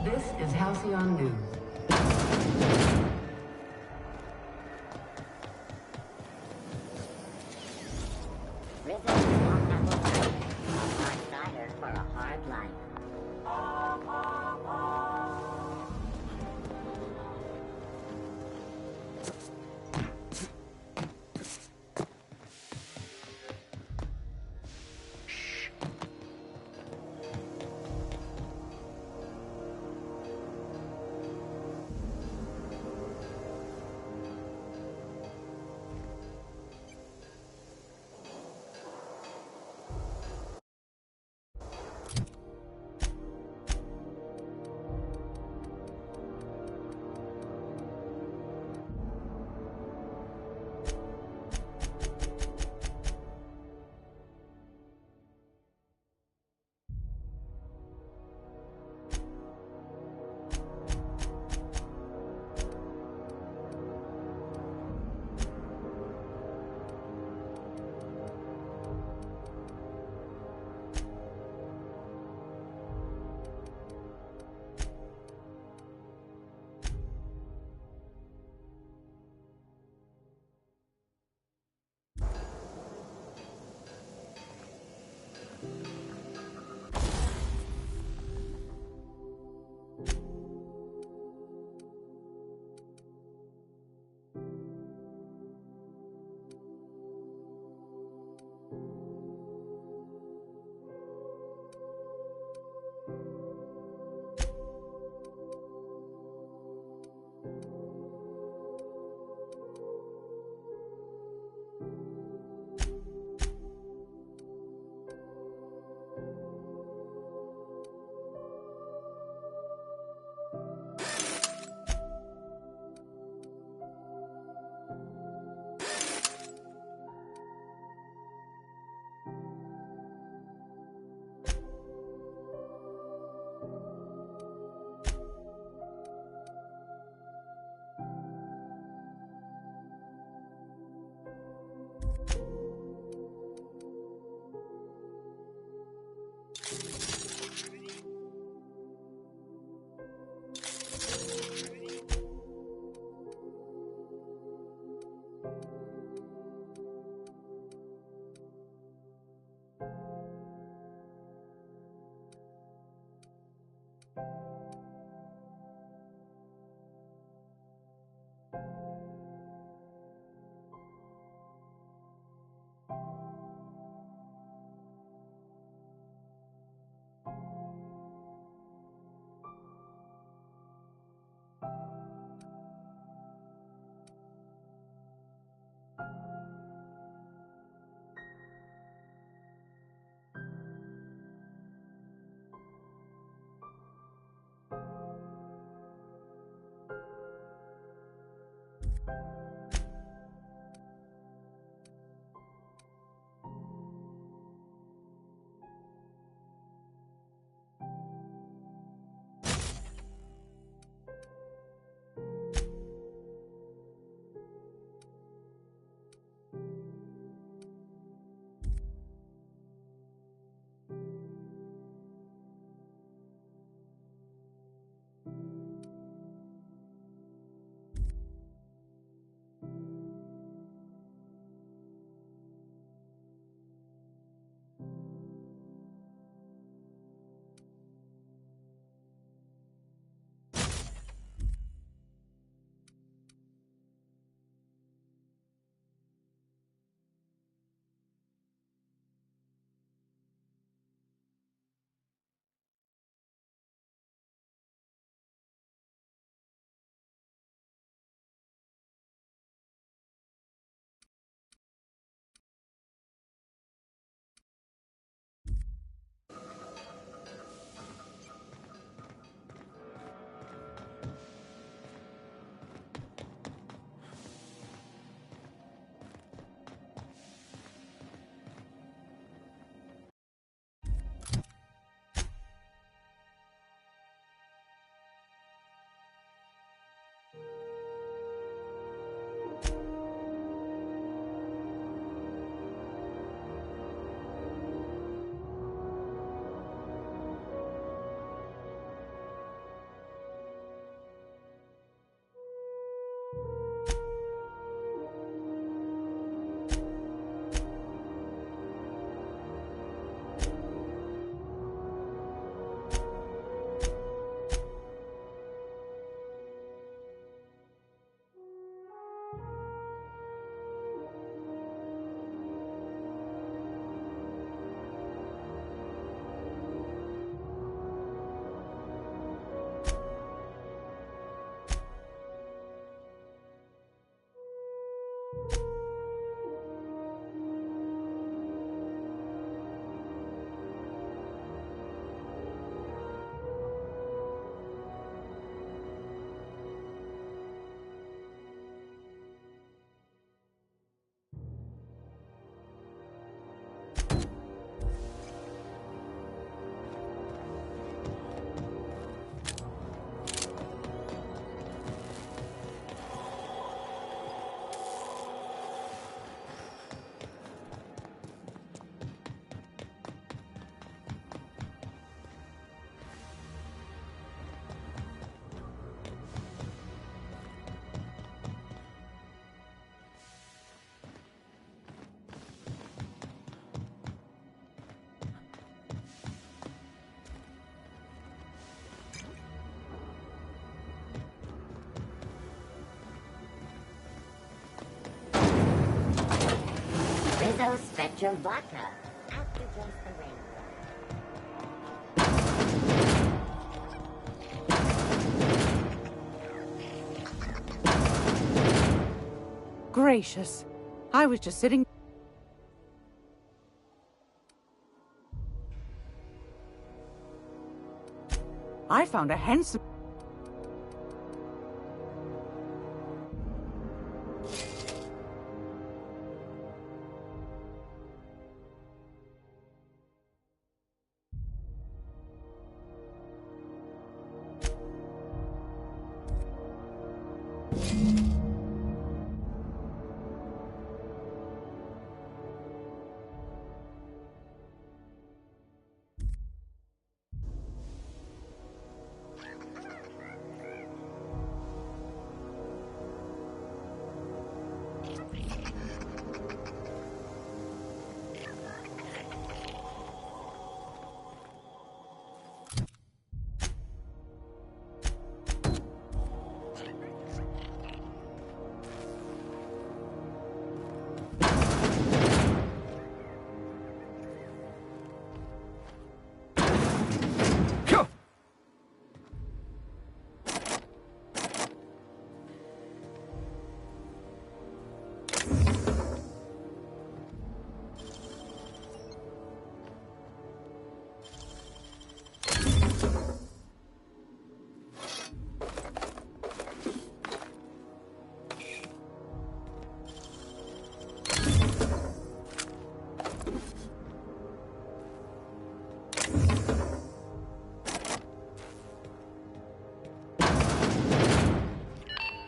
This is Halcyon News. For a hard life. So spit your vodka. After taste the rain. Gracious. I was just sitting... I found a handsome...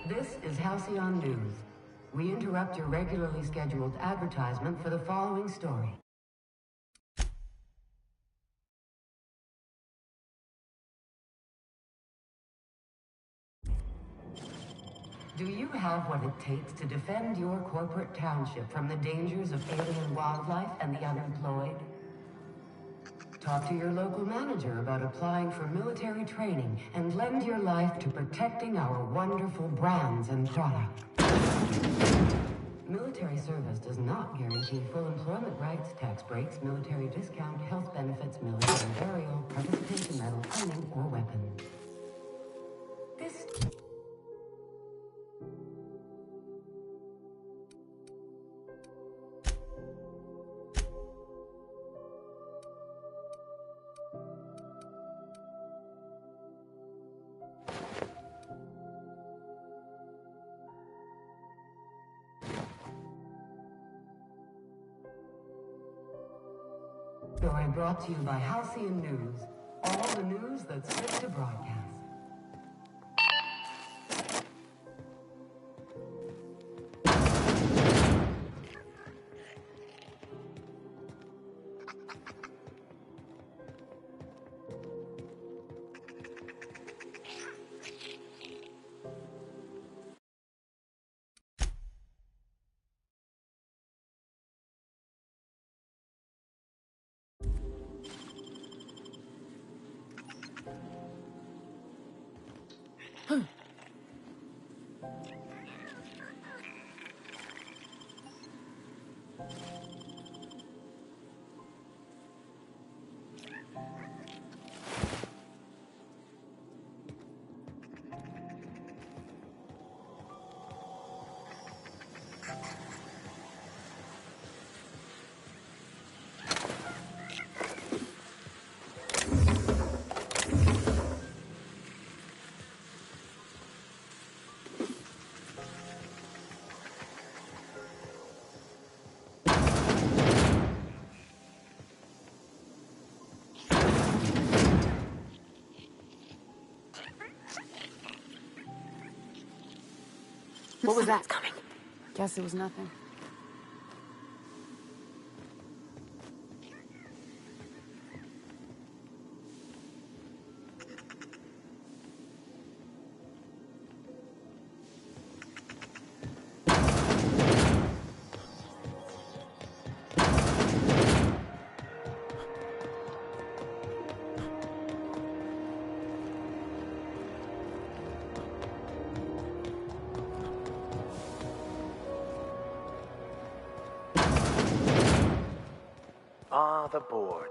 This is Halcyon News. We interrupt your regularly scheduled advertisement for the following story. Do you have what it takes to defend your corporate township from the dangers of alien wildlife and the unemployed? Talk to your local manager about applying for military training and lend your life to protecting our wonderful brands and products. Military service does not guarantee full employment rights, tax breaks, military discount, health benefits, military burial, participation medal, funding, or weapons. This... Story brought to you by Halcyon News. All the news that's fit to broadcast. What was that? Coming. Guess it was nothing. the board.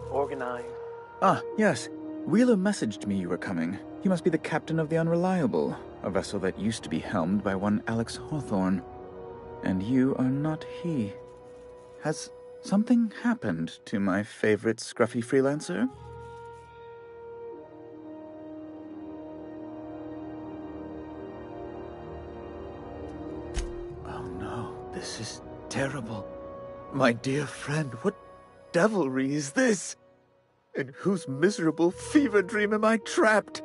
Organized. Ah, yes. Wheeler messaged me you were coming. He must be the captain of the Unreliable, a vessel that used to be helmed by one Alex Hawthorne. And you are not he. Has something happened to my favorite scruffy freelancer? Oh no, this is terrible. My dear friend, what devilry is this? In whose miserable fever dream am I trapped?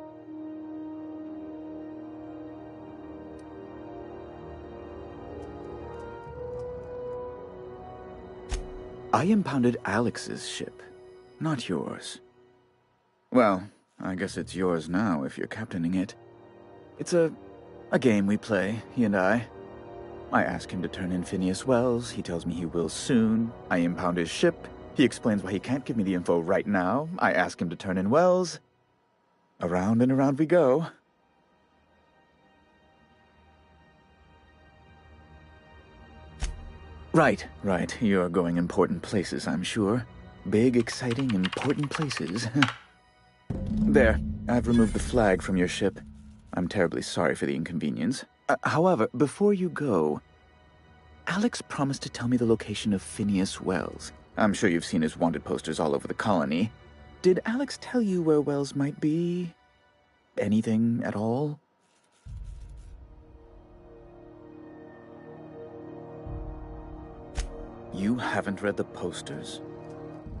I impounded Alex's ship, not yours. Well, I guess it's yours now if you're captaining it. It's a game we play, he and I. I ask him to turn in Phineas Wells, he tells me he will soon. I impound his ship, he explains why he can't give me the info right now. I ask him to turn in Wells. Around and around we go. Right. You're going important places, I'm sure. Big, exciting, important places. There, I've removed the flag from your ship. I'm terribly sorry for the inconvenience. However, before you go, Alex promised to tell me the location of Phineas Wells. I'm sure you've seen his wanted posters all over the colony. Did Alex tell you where Wells might be? Anything at all? You haven't read the posters?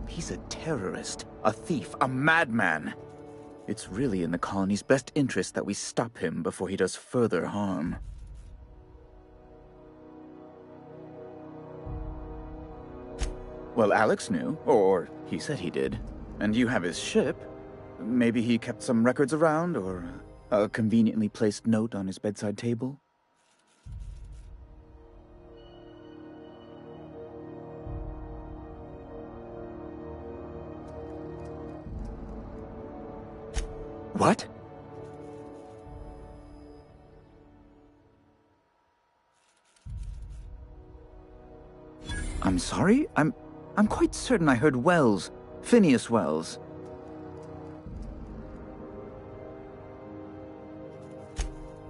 He's a terrorist, a thief, a madman. It's really in the colony's best interest that we stop him before he does further harm. Well, Alex knew, or he said he did. And you have his ship. Maybe he kept some records around, or a conveniently placed note on his bedside table? What? I'm sorry? I'm quite certain I heard Wells. Phineas Wells.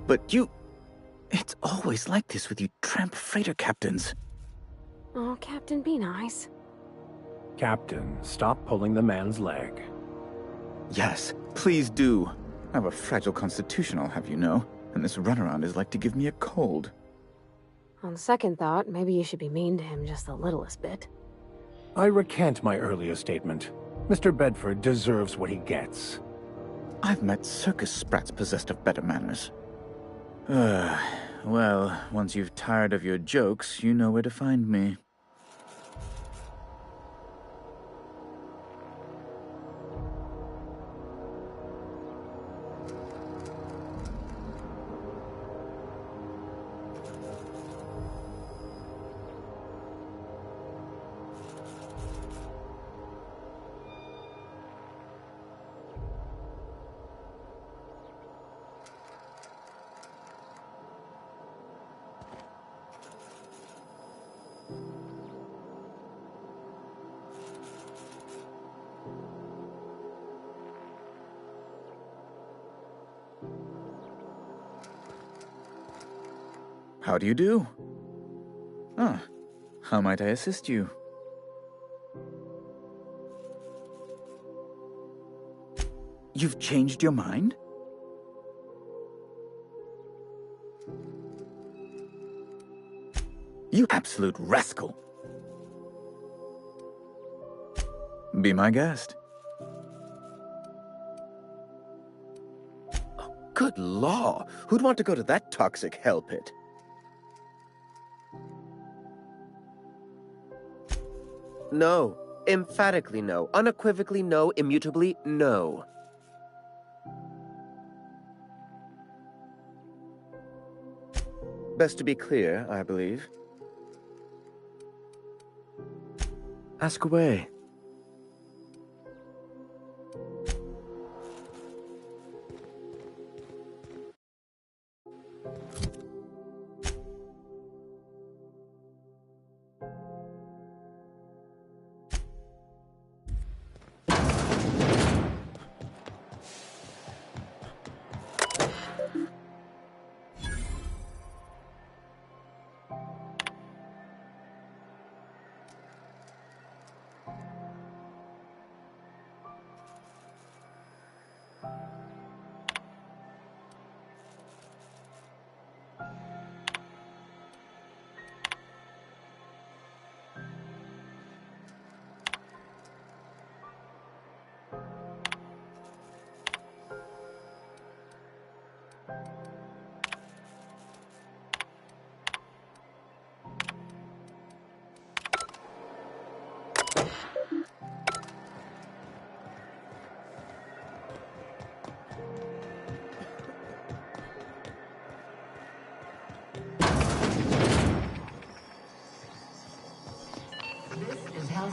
But you... It's always like this with you tramp freighter captains. Oh, Captain, be nice. Captain, stop pulling the man's leg. Yes, please do. I have a fragile constitution, I'll have you know, and this runaround is like to give me a cold. On second thought, maybe you should be mean to him just the littlest bit. I recant my earlier statement. Mr. Bedford deserves what he gets. I've met circus sprats possessed of better manners. Well, once you've tired of your jokes, you know where to find me. How do you do? Ah, how might I assist you? You've changed your mind? You absolute rascal! Be my guest. Oh, good law! Who'd want to go to that toxic hell pit? No. Emphatically no. Unequivocally no. Immutably no. Best to be clear, I believe. Ask away.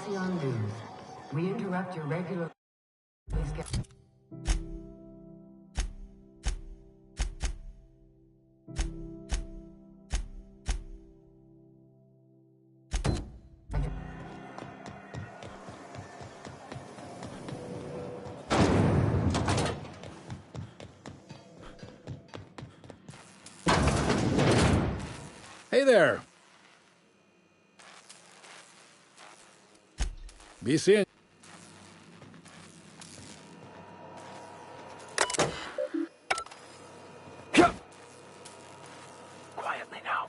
Halcyon News. We interrupt your regular... Hey there. Be seeing. Quietly now.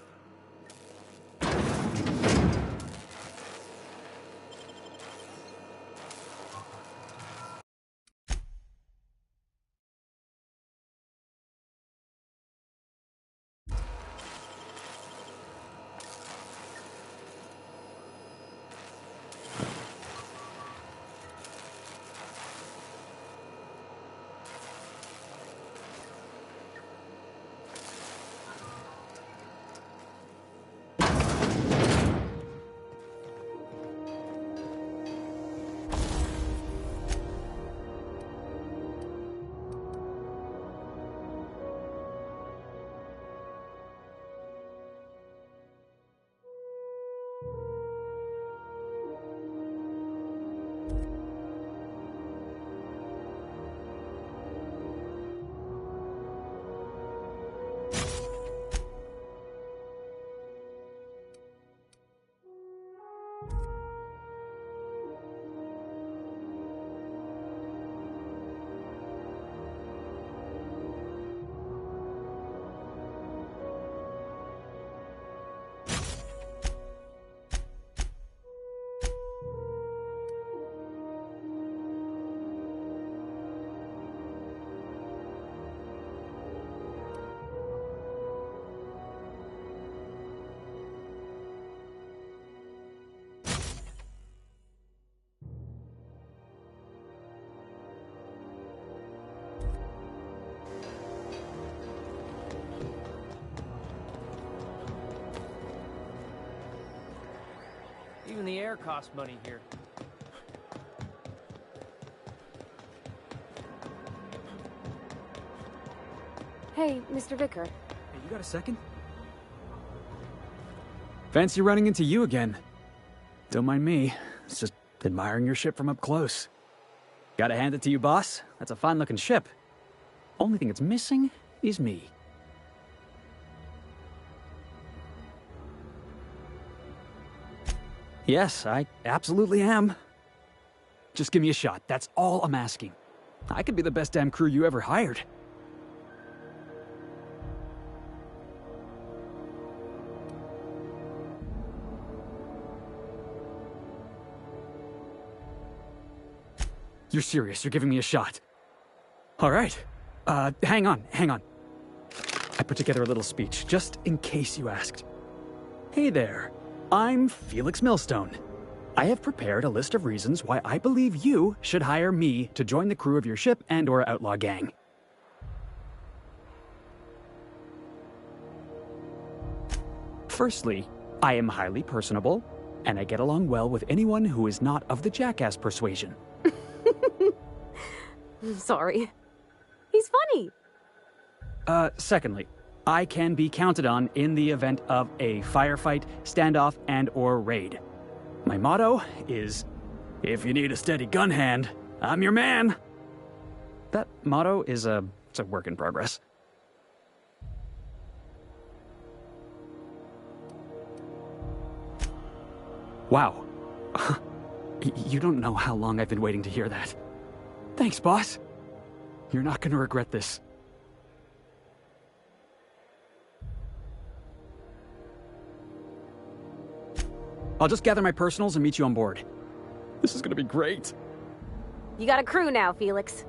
Even the air costs money here. Hey, Mr. Vicker. Hey, you got a second? Fancy running into you again. Don't mind me. It's just admiring your ship from up close. Gotta hand it to you, boss. That's a fine-looking ship. Only thing it's missing is me. Yes, I absolutely am. Just give me a shot. That's all I'm asking. I could be the best damn crew you ever hired. You're serious. You're giving me a shot. All right. Hang on. I put together a little speech, just in case you asked. Hey there. I'm Felix Millstone. I have prepared a list of reasons why I believe you should hire me to join the crew of your ship and/or outlaw gang. Firstly, I am highly personable, and I get along well with anyone who is not of the jackass persuasion. I'm sorry. He's funny. Secondly, I can be counted on in the event of a firefight, standoff, and/or raid. My motto is, if you need a steady gun hand, I'm your man. That motto is it's a work in progress. Wow. You don't know how long I've been waiting to hear that. Thanks, boss. You're not gonna regret this. I'll just gather my personals and meet you on board. This is gonna be great. You got a crew now, Felix.